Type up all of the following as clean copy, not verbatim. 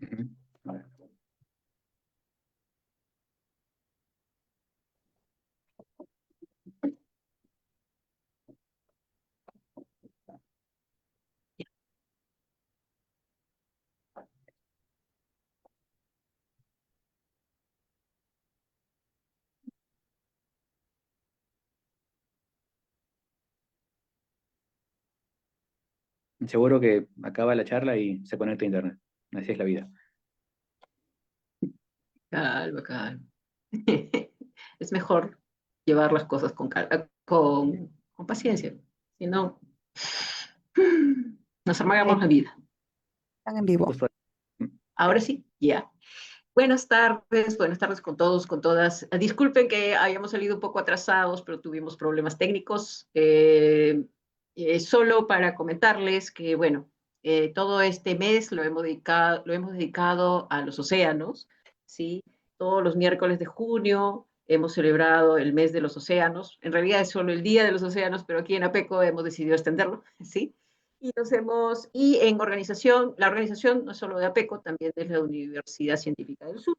Ujú. A ver. Seguro que acaba la charla y se conecta a internet. Así es la vida. Calma, calma. Es mejor llevar las cosas con calma, con paciencia. Si no, nos amargamos la vida. Están en vivo. Justo. Ahora sí, ya. Buenas tardes con todos, con todas. Disculpen que hayamos salido un poco atrasados, pero tuvimos problemas técnicos. Solo para comentarles que, bueno, todo este mes lo hemos dedicado a los océanos, ¿sí? Todos los miércoles de junio hemos celebrado el mes de los océanos. En realidad es solo el Día de los Océanos, pero aquí en APECO hemos decidido extenderlo, ¿sí? Y en organización, la organización no es solo de APECO, también es la Universidad Científica del Sur.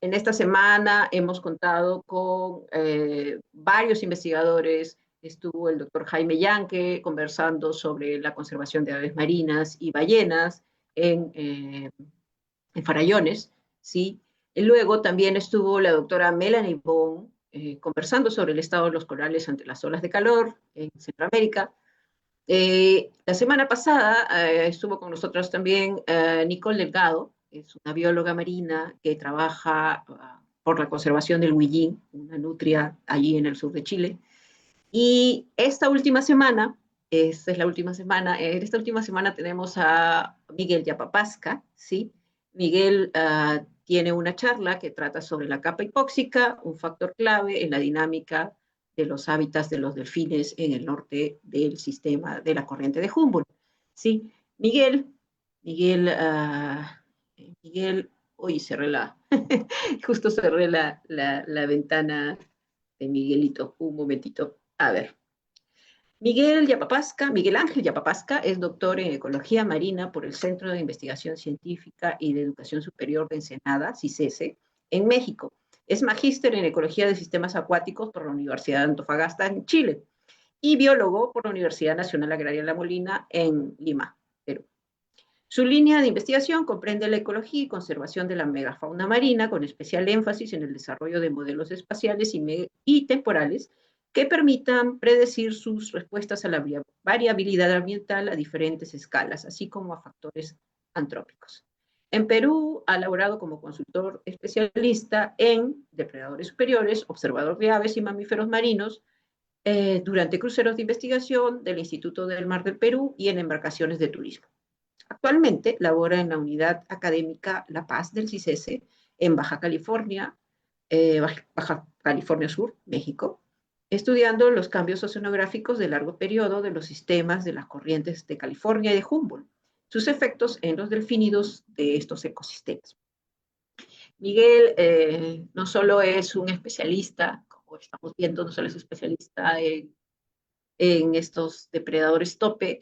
En esta semana hemos contado con varios investigadores. Estuvo el doctor Jaime Yanque conversando sobre la conservación de aves marinas y ballenas en Farallones, ¿sí? Y luego también estuvo la doctora Melanie Bond conversando sobre el estado de los corales ante las olas de calor en Centroamérica. La semana pasada estuvo con nosotros también Nicole Delgado, es una bióloga marina que trabaja por la conservación del huillín, una nutria allí en el sur de Chile. Y esta última semana, esta es la última semana, en esta última semana tenemos a Miguel Yapapasca, ¿sí? Miguel tiene una charla que trata sobre la capa hipóxica, un factor clave en la dinámica de los hábitats de los delfines en el norte del sistema de la corriente de Humboldt. ¿Sí? Miguel, Miguel, hoy cerré justo cerré la ventana de Miguelito, un momentito. A ver, Miguel Ángel Yapapasca es doctor en Ecología Marina por el Centro de Investigación Científica y de Educación Superior de Ensenada, CICESE, en México. Es magíster en Ecología de Sistemas Acuáticos por la Universidad de Antofagasta, en Chile, y biólogo por la Universidad Nacional Agraria La Molina, en Lima, Perú. Su línea de investigación comprende la ecología y conservación de la megafauna marina, con especial énfasis en el desarrollo de modelos espaciales y temporales que permitan predecir sus respuestas a la variabilidad ambiental a diferentes escalas, así como a factores antrópicos. En Perú ha laborado como consultor especialista en depredadores superiores, observador de aves y mamíferos marinos, durante cruceros de investigación del Instituto del Mar del Perú y en embarcaciones de turismo. Actualmente labora en la unidad académica La Paz del CICESE en Baja California Sur, México, estudiando los cambios oceanográficos de largo periodo de los sistemas de las corrientes de California y de Humboldt, sus efectos en los delfínidos de estos ecosistemas. Miguel no solo es un especialista, como estamos viendo, no solo es especialista en estos depredadores tope.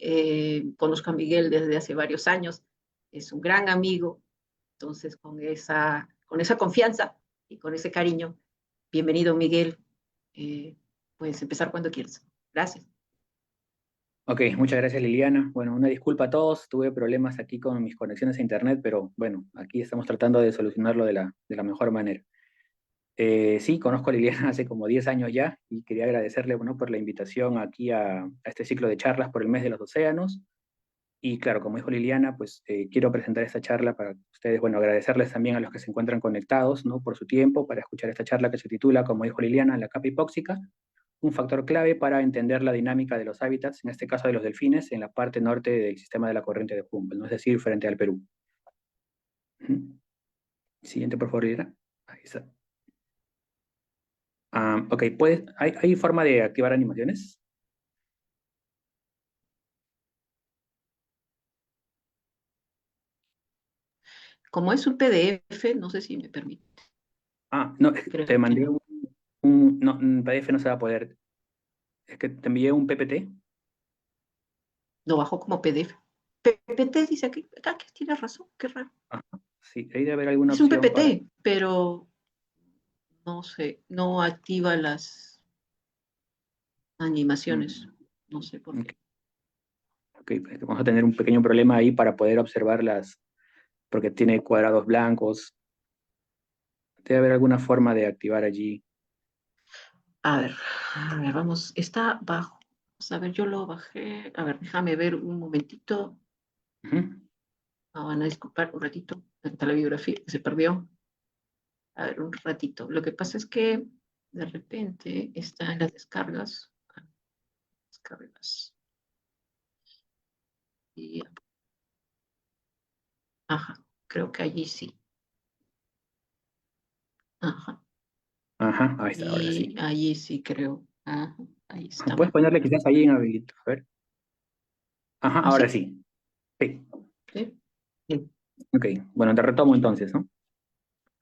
Conozco a Miguel desde hace varios años, es un gran amigo, entonces con esa confianza y con ese cariño, bienvenido Miguel, puedes empezar cuando quieras. Gracias. Ok, muchas gracias Liliana. Bueno, una disculpa a todos, tuve problemas aquí con mis conexiones a internet, pero bueno, aquí estamos tratando de solucionarlo de la mejor manera. Sí, conozco a Liliana hace como 10 años ya y quería agradecerle, bueno, por la invitación aquí a este ciclo de charlas por el mes de los océanos. Y claro, como dijo Liliana, pues quiero presentar esta charla para ustedes, bueno, agradecerles también a los que se encuentran conectados, ¿no? Por su tiempo para escuchar esta charla que se titula, como dijo Liliana, La capa hipóxica, un factor clave para entender la dinámica de los hábitats, en este caso de los delfines, en la parte norte del sistema de la corriente de Humboldt, ¿no? Es decir, frente al Perú. Siguiente, por favor, Liliana. Ahí está. Ok, ¿hay forma de activar animaciones? Como es un PDF, no sé si me permite. No, te Creo que mandé no. no, un PDF no se va a poder. Es que te envié un PPT. Lo bajo como PDF. PPT dice aquí, tienes razón, qué raro. Sí, ahí debe haber alguna Es un opción para... PPT, pero no sé, no activa las animaciones. Mm, No sé por ok, qué. ok, pues vamos a tener un pequeño problema ahí para poder observar porque tiene cuadrados blancos. Debe haber alguna forma de activar allí. A ver, a ver, vamos, está bajo. Vamos a ver, yo lo bajé. A ver, déjame ver un momentito. Ujú. Me van a disculpar un ratito. Está la biografía que se perdió. A ver, un ratito. Lo que pasa es que de repente está en las descargas. Descargas. Y, ajá, creo que allí sí. Ajá. Ajá, ahí está, ahora Y sí. allí sí creo. Ajá, ahí Puedes estaba. ponerle quizás ahí en habilitar. A ver. Ajá, ¿Ah, ahora sí? sí. Sí. Sí. Sí. Ok, bueno, te retomo entonces, ¿no?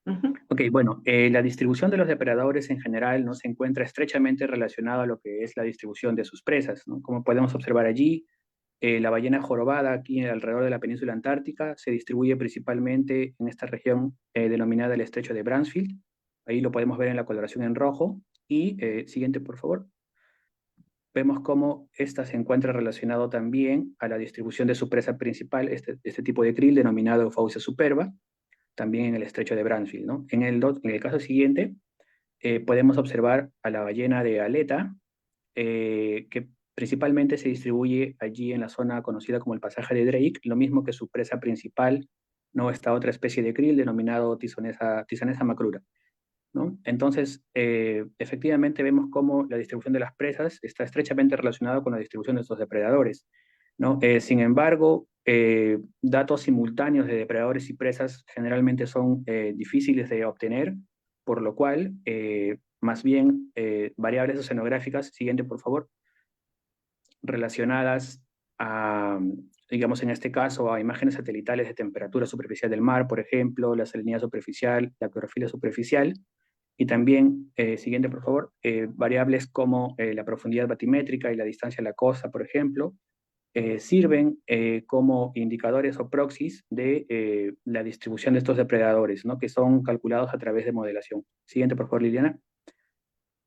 Ujú. Ok, bueno, la distribución de los depredadores en general no se encuentra estrechamente relacionada a lo que es la distribución de sus presas, ¿no? Como podemos observar allí, la ballena jorobada aquí alrededor de la península antártica se distribuye principalmente en esta región denominada el estrecho de Bransfield. Ahí lo podemos ver en la coloración en rojo. Y siguiente, por favor. Vemos cómo esta se encuentra relacionado también a la distribución de su presa principal, este tipo de krill denominado Fausia superba, también en el estrecho de Bransfield, ¿no? En el caso siguiente, podemos observar a la ballena de aleta, que principalmente se distribuye allí en la zona conocida como el pasaje de Drake, lo mismo que su presa principal, ¿no? Esta otra especie de krill denominado Tisanesa macrura, ¿no? Entonces, efectivamente vemos cómo la distribución de las presas está estrechamente relacionada con la distribución de estos depredadores, ¿no? Sin embargo, datos simultáneos de depredadores y presas generalmente son difíciles de obtener, por lo cual, más bien, variables oceanográficas, siguiente por favor, relacionadas a, digamos en este caso, a imágenes satelitales de temperatura superficial del mar, por ejemplo, la salinidad superficial, la clorofila superficial, y también, siguiente por favor, variables como la profundidad batimétrica y la distancia a la costa, por ejemplo, sirven como indicadores o proxies de la distribución de estos depredadores, ¿no? Que son calculados a través de modelación. Siguiente, por favor, Liliana.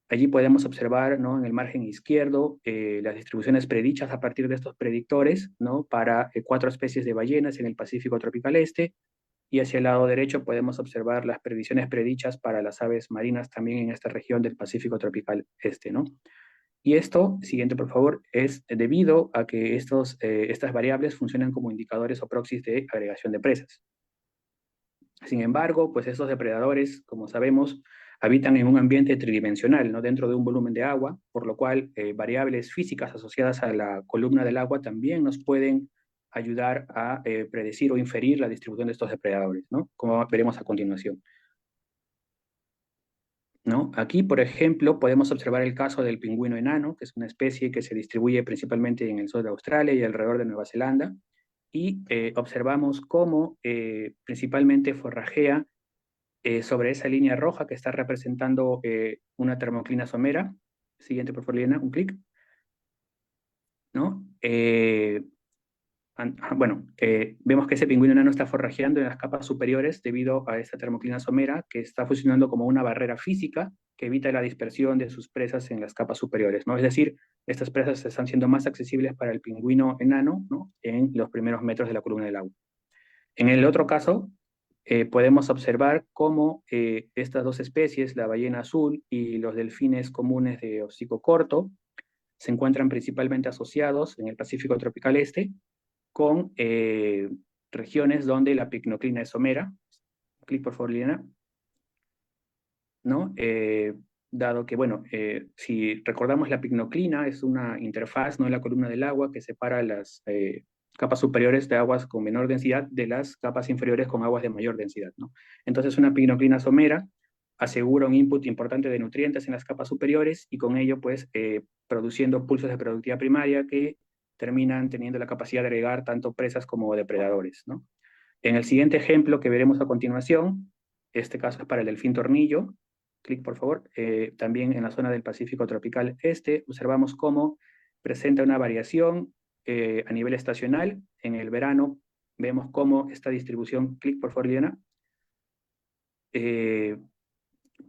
Allí podemos observar, ¿no? En el margen izquierdo las distribuciones predichas a partir de estos predictores, ¿no? Para 4 especies de ballenas en el Pacífico tropical este, y hacia el lado derecho podemos observar las previsiones predichas para las aves marinas también en esta región del Pacífico tropical este, ¿no? Y esto, siguiente por favor, es debido a que estas variables funcionan como indicadores o proxies de agregación de presas. Sin embargo, pues estos depredadores, como sabemos, habitan en un ambiente tridimensional, ¿no? Dentro de un volumen de agua, por lo cual variables físicas asociadas a la columna del agua también nos pueden ayudar a predecir o inferir la distribución de estos depredadores, ¿no? Como veremos a continuación, ¿no? Aquí, por ejemplo, podemos observar el caso del pingüino enano, que es una especie que se distribuye principalmente en el sur de Australia y alrededor de Nueva Zelanda, y observamos cómo principalmente forrajea sobre esa línea roja que está representando una termoclina somera. Siguiente, por favor, Liliana, un clic, ¿no? Bueno, vemos que ese pingüino enano está forrajeando en las capas superiores debido a esta termoclina somera que está funcionando como una barrera física que evita la dispersión de sus presas en las capas superiores, ¿no? Es decir, estas presas están siendo más accesibles para el pingüino enano, ¿no? En los primeros metros de la columna del agua. En el otro caso, podemos observar cómo estas dos especies, la ballena azul y los delfines comunes de hocico corto, se encuentran principalmente asociados en el Pacífico tropical este con regiones donde la picnoclina es somera. Clic por favor, Liliana. ¿No? Dado que, bueno, si recordamos la picnoclina es una interfaz, ¿no? En la columna del agua que separa las capas superiores de aguas con menor densidad de las capas inferiores con aguas de mayor densidad, ¿no? Entonces una picnoclina somera asegura un input importante de nutrientes en las capas superiores y con ello, pues, produciendo pulsos de productividad primaria que terminan teniendo la capacidad de agregar tanto presas como depredadores, ¿no? En el siguiente ejemplo que veremos a continuación, este caso es para el delfín tornillo, clic por favor, también en la zona del Pacífico tropical este, observamos cómo presenta una variación a nivel estacional. En el verano vemos cómo esta distribución, clic por favor, Liana, eh,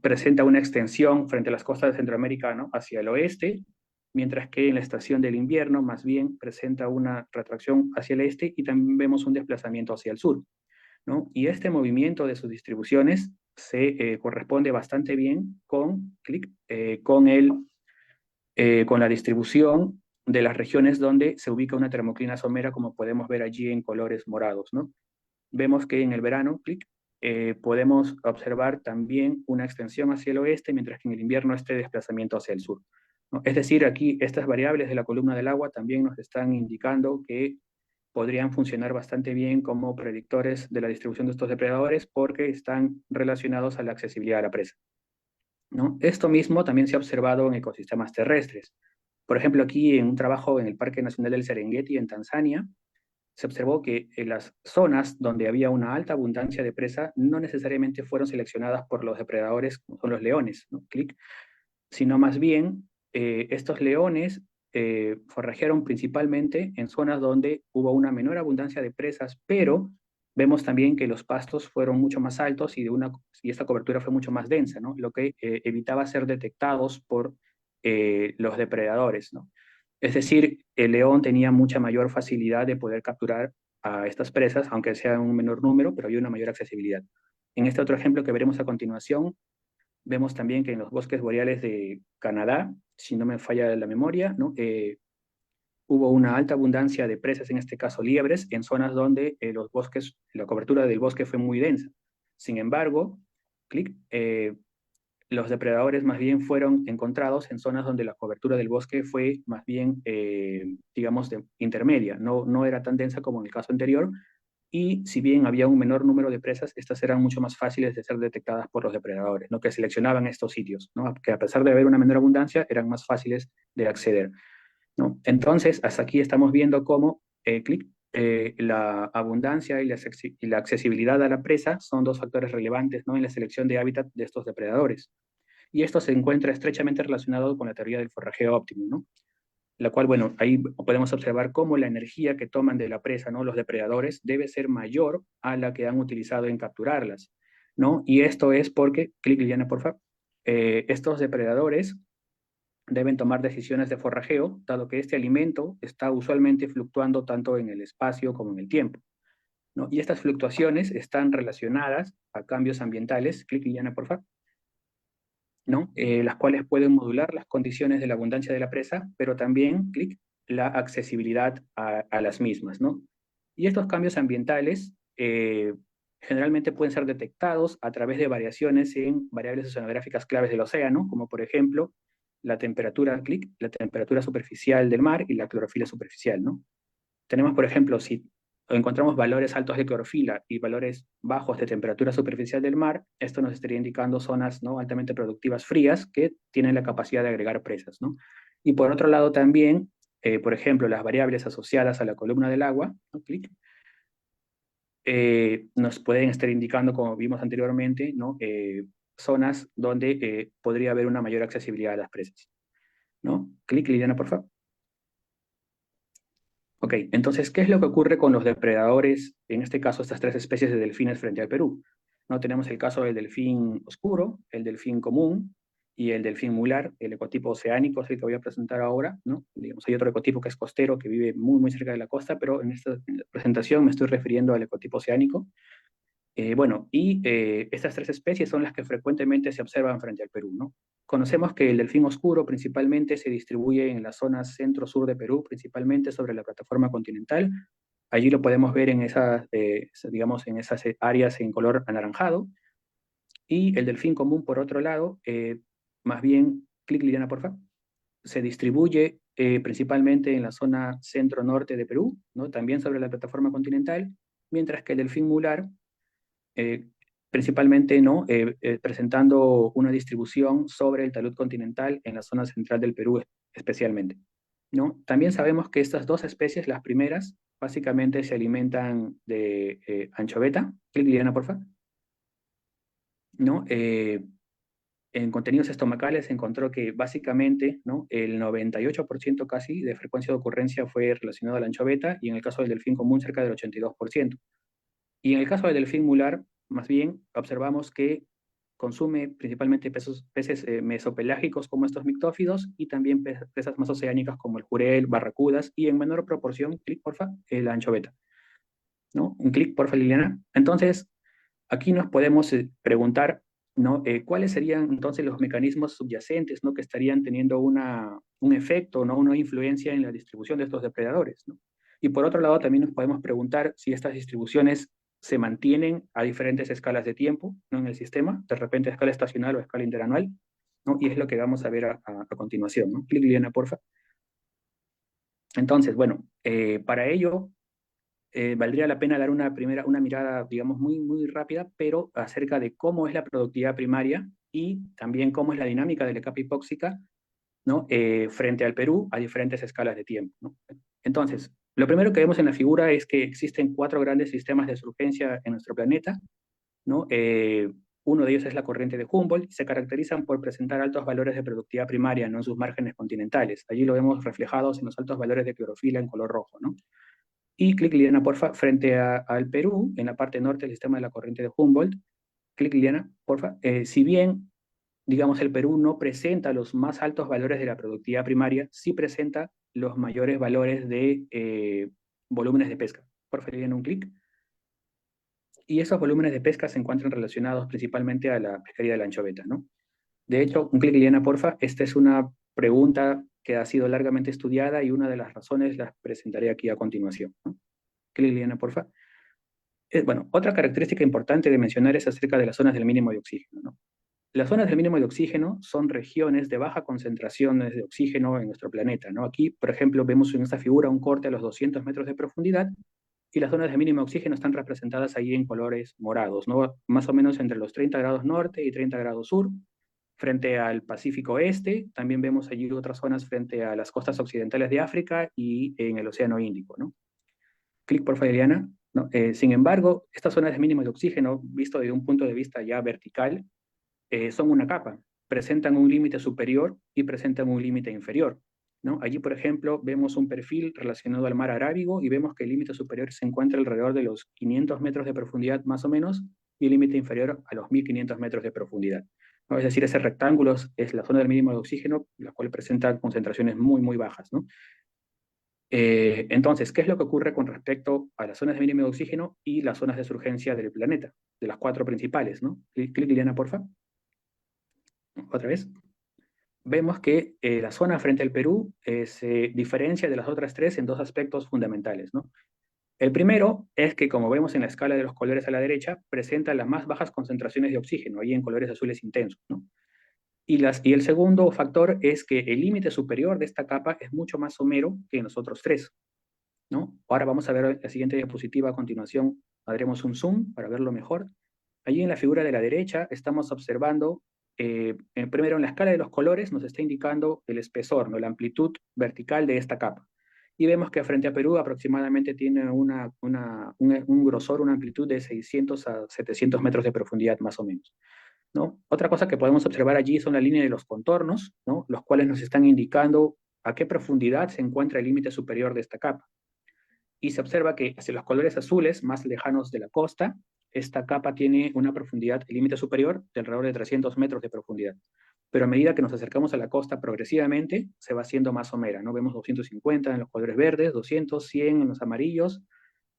presenta una extensión frente a las costas de Centroamérica, ¿no?, hacia el oeste, mientras que en la estación del invierno más bien presenta una retracción hacia el este y también vemos un desplazamiento hacia el sur, ¿no? Y este movimiento de sus distribuciones se corresponde bastante bien con la distribución de las regiones donde se ubica una termoclina somera, como podemos ver allí en colores morados, ¿no? Vemos que en el verano, podemos observar también una extensión hacia el oeste, mientras que en el invierno este desplazamiento hacia el sur, ¿no? Es decir, aquí estas variables de la columna del agua también nos están indicando que podrían funcionar bastante bien como predictores de la distribución de estos depredadores porque están relacionados a la accesibilidad a la presa, ¿no? Esto mismo también se ha observado en ecosistemas terrestres. Por ejemplo, aquí en un trabajo en el Parque Nacional del Serengeti en Tanzania, se observó que en las zonas donde había una alta abundancia de presa no necesariamente fueron seleccionadas por los depredadores, como son los leones, ¿no? Sino más bien estos leones forrajearon principalmente en zonas donde hubo una menor abundancia de presas, pero vemos también que los pastos fueron mucho más altos y esta cobertura fue mucho más densa, ¿no? Lo que evitaba ser detectados por los depredadores, ¿no? Es decir, el león tenía mucha mayor facilidad de poder capturar a estas presas, aunque sea en un menor número, pero había una mayor accesibilidad. En este otro ejemplo que veremos a continuación, vemos también que en los bosques boreales de Canadá, si no me falla la memoria, ¿no?, hubo una alta abundancia de presas, en este caso liebres, en zonas donde la cobertura del bosque fue muy densa. Sin embargo, clic, los depredadores más bien fueron encontrados en zonas donde la cobertura del bosque fue más bien, digamos, intermedia, no era tan densa como en el caso anterior, y si bien había un menor número de presas, estas eran mucho más fáciles de ser detectadas por los depredadores, ¿no?, que seleccionaban estos sitios, ¿no?, que a pesar de haber una menor abundancia, eran más fáciles de acceder, ¿no? Entonces, hasta aquí estamos viendo cómo la abundancia y la accesibilidad a la presa son dos factores relevantes, ¿no?, en la selección de hábitat de estos depredadores. Y esto se encuentra estrechamente relacionado con la teoría del forrajeo óptimo, ¿no?, la cual, bueno, ahí podemos observar cómo la energía que toman de la presa, ¿no?, los depredadores, debe ser mayor a la que han utilizado en capturarlas, ¿no? Y esto es porque, Liliana, por favor, estos depredadores deben tomar decisiones de forrajeo, dado que este alimento está usualmente fluctuando tanto en el espacio como en el tiempo, ¿no? Y estas fluctuaciones están relacionadas a cambios ambientales, Liliana, por favor, ¿no? Las cuales pueden modular las condiciones de la abundancia de la presa, pero también, la accesibilidad a las mismas, ¿no? Y estos cambios ambientales generalmente pueden ser detectados a través de variaciones en variables oceanográficas claves del océano, como por ejemplo la temperatura superficial del mar y la clorofila superficial, ¿no? Tenemos, por ejemplo, si encontramos valores altos de clorofila y valores bajos de temperatura superficial del mar, esto nos estaría indicando zonas, ¿no?, altamente productivas frías que tienen la capacidad de agregar presas, ¿no? Y por otro lado también, por ejemplo, las variables asociadas a la columna del agua, ¿no?, nos pueden estar indicando, como vimos anteriormente, ¿no?, zonas donde podría haber una mayor accesibilidad a las presas, ¿no? Liliana, por favor. Ok, entonces, ¿qué es lo que ocurre con los depredadores, en este caso estas tres especies de delfines frente al Perú? ¿No? Tenemos el caso del delfín oscuro, el delfín común y el delfín mular, el ecotipo oceánico, es el que voy a presentar ahora, ¿no? Digamos, hay otro ecotipo que es costero, que vive muy, muy cerca de la costa, pero en esta presentación me estoy refiriendo al ecotipo oceánico. Estas tres especies son las que frecuentemente se observan frente al Perú, ¿no? Conocemos que el delfín oscuro principalmente se distribuye en la zona centro-sur de Perú, principalmente sobre la plataforma continental. Allí lo podemos ver en digamos, en esas áreas en color anaranjado. Y el delfín común, por otro lado, más bien, Liliana, por favor, se distribuye principalmente en la zona centro-norte de Perú, ¿no?, también sobre la plataforma continental, mientras que el delfín mular eh, principalmente, ¿no?, presentando una distribución sobre el talud continental en la zona central del Perú especialmente, ¿no? También sabemos que estas dos especies, las primeras, básicamente se alimentan de anchoveta, Liliana, por favor, ¿no? En contenidos estomacales se encontró que básicamente, ¿no?, el 98% casi de frecuencia de ocurrencia fue relacionado a la anchoveta, y en el caso del delfín común cerca del 82%. Y en el caso del delfín mular, más bien, observamos que consume principalmente peces mesopelágicos como estos mictófidos y también presas más oceánicas como el jurel, barracudas y en menor proporción, clic porfa, la anchoveta, ¿no? Un clic porfa, Liliana. Entonces, aquí nos podemos preguntar, ¿no? ¿Cuáles serían entonces los mecanismos subyacentes, ¿no? Que estarían teniendo un efecto, ¿no? Una influencia en la distribución de estos depredadores, ¿no? Y por otro lado, también nos podemos preguntar si estas distribuciones se mantienen a diferentes escalas de tiempo, ¿no? En el sistema, de repente a escala estacional o a escala interanual, ¿no? Y es lo que vamos a ver a continuación, ¿no? Clic, Liliana, porfa. Entonces, bueno, para ello valdría la pena dar una mirada, digamos, muy rápida, pero acerca de cómo es la productividad primaria y también cómo es la dinámica de la capa hipóxica, ¿no? Frente al Perú a diferentes escalas de tiempo, ¿no? Entonces, lo primero que vemos en la figura es que existen 4 grandes sistemas de surgencia en nuestro planeta, ¿no? Uno de ellos es la corriente de Humboldt, y se caracterizan por presentar altos valores de productividad primaria, ¿no? En sus márgenes continentales. Allí lo vemos reflejados en los altos valores de clorofila en color rojo, ¿no? Y clic, Liliana, porfa, frente al Perú, en la parte norte del sistema de la corriente de Humboldt, clic, Liliana, porfa. Si bien, digamos, el Perú no presenta los más altos valores de la productividad primaria, sí presenta los mayores valores de volúmenes de pesca. Porfa, Liliana, un clic. Y esos volúmenes de pesca se encuentran relacionados principalmente a la pesquería de la anchoveta, ¿no? De hecho, un clic, Liliana, porfa. Esta es una pregunta que ha sido largamente estudiada y una de las razones las presentaré aquí a continuación, ¿no? Clic, Liliana, porfa. Bueno, otra característica importante de mencionar es acerca de las zonas del mínimo de oxígeno, ¿no? Las zonas del mínimo de oxígeno son regiones de baja concentración de oxígeno en nuestro planeta, ¿no? Aquí, por ejemplo, vemos en esta figura un corte a los 200 metros de profundidad y las zonas de mínimo de oxígeno están representadas ahí en colores morados, ¿no? Más o menos entre los 30 grados norte y 30 grados sur, frente al Pacífico Este. También vemos allí otras zonas frente a las costas occidentales de África y en el Océano Índico, ¿no? Clic por Fabiana, ¿no? Sin embargo, estas zonas de mínimo de oxígeno, visto desde un punto de vista ya vertical, son una capa, presentan un límite superior y presentan un límite inferior, ¿no? Allí, por ejemplo, vemos un perfil relacionado al mar Arábigo y vemos que el límite superior se encuentra alrededor de los 500 metros de profundidad más o menos y el límite inferior a los 1500 metros de profundidad, ¿no? Es decir, ese rectángulo es la zona del mínimo de oxígeno, la cual presenta concentraciones muy bajas, ¿no? Entonces, ¿qué es lo que ocurre con respecto a las zonas de mínimo de oxígeno y las zonas de surgencia del planeta? De las 4 principales, ¿no? Clic, Liliana, porfa. Otra vez. Vemos que la zona frente al Perú se diferencia de las otras 3 en 2 aspectos fundamentales, ¿no? El primero es que, como vemos en la escala de los colores a la derecha, presenta las más bajas concentraciones de oxígeno, ahí en colores azules intensos, ¿no? Y el segundo factor es que el límite superior de esta capa es mucho más somero que en los otros 3, ¿no? Ahora vamos a ver la siguiente diapositiva a continuación. Haremos un zoom para verlo mejor. Allí en la figura de la derecha estamos observando, primero en la escala de los colores nos está indicando el espesor, ¿no? La amplitud vertical de esta capa. Y vemos que frente a Perú aproximadamente tiene un grosor, una amplitud de 600 a 700 metros de profundidad más o menos, ¿no? Otra cosa que podemos observar allí son la línea de los contornos, ¿no? Los cuales nos están indicando a qué profundidad se encuentra el límite superior de esta capa. Y se observa que hacia los colores azules más lejanos de la costa, esta capa tiene una profundidad, el límite superior, de alrededor de 300 metros de profundidad. Pero a medida que nos acercamos a la costa progresivamente, se va haciendo más somera, ¿no? Vemos 250 en los colores verdes, 200, 100 en los amarillos,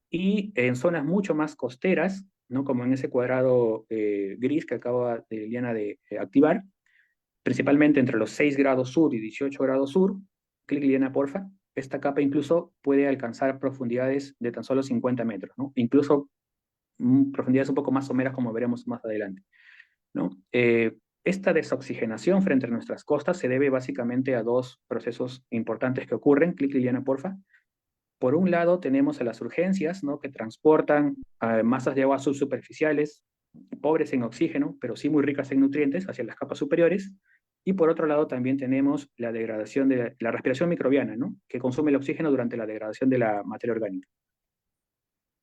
y en zonas mucho más costeras, ¿no? Como en ese cuadrado gris que acaba Liliana de activar, principalmente entre los 6 grados sur y 18 grados sur, clic Liliana, porfa, esta capa incluso puede alcanzar profundidades de tan solo 50 metros, ¿no? Incluso profundidades un poco más someras como veremos más adelante, ¿no? Esta desoxigenación frente a nuestras costas se debe básicamente a 2 procesos importantes que ocurren. Clic Liliana, porfa. Por un lado tenemos a las urgencias, ¿no? Que transportan masas de agua subsuperficiales, pobres en oxígeno, pero sí muy ricas en nutrientes, hacia las capas superiores. Y por otro lado también tenemos la degradación de la respiración microbiana, ¿no? Que consume el oxígeno durante la degradación de la materia orgánica.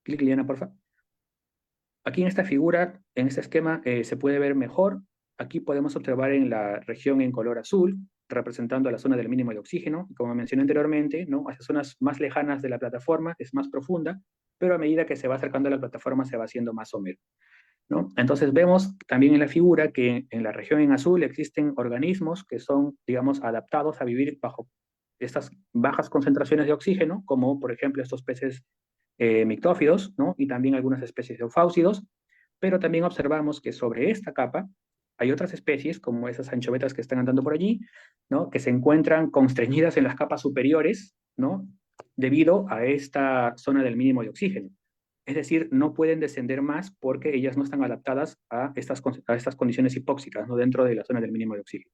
Clic, Liliana, porfa. Aquí en esta figura, en este esquema, se puede ver mejor. Aquí podemos observar en la región en color azul, representando la zona del mínimo de oxígeno. Como mencioné anteriormente, ¿no? Hacia zonas más lejanas de la plataforma es más profunda, pero a medida que se va acercando a la plataforma se va haciendo más somero. ¿no? Entonces vemos también en la figura que en la región en azul existen organismos que son, digamos, adaptados a vivir bajo estas bajas concentraciones de oxígeno, como por ejemplo estos peces mictófidos, ¿no? Y también algunas especies de eufáusidos, pero también observamos que sobre esta capa hay otras especies, como esas anchovetas que están andando por allí, ¿no? Que se encuentran constreñidas en las capas superiores, ¿no? Debido a esta zona del mínimo de oxígeno. Es decir, no pueden descender más porque ellas no están adaptadas a estas condiciones hipóxicas, ¿no? Dentro de la zona del mínimo de oxígeno.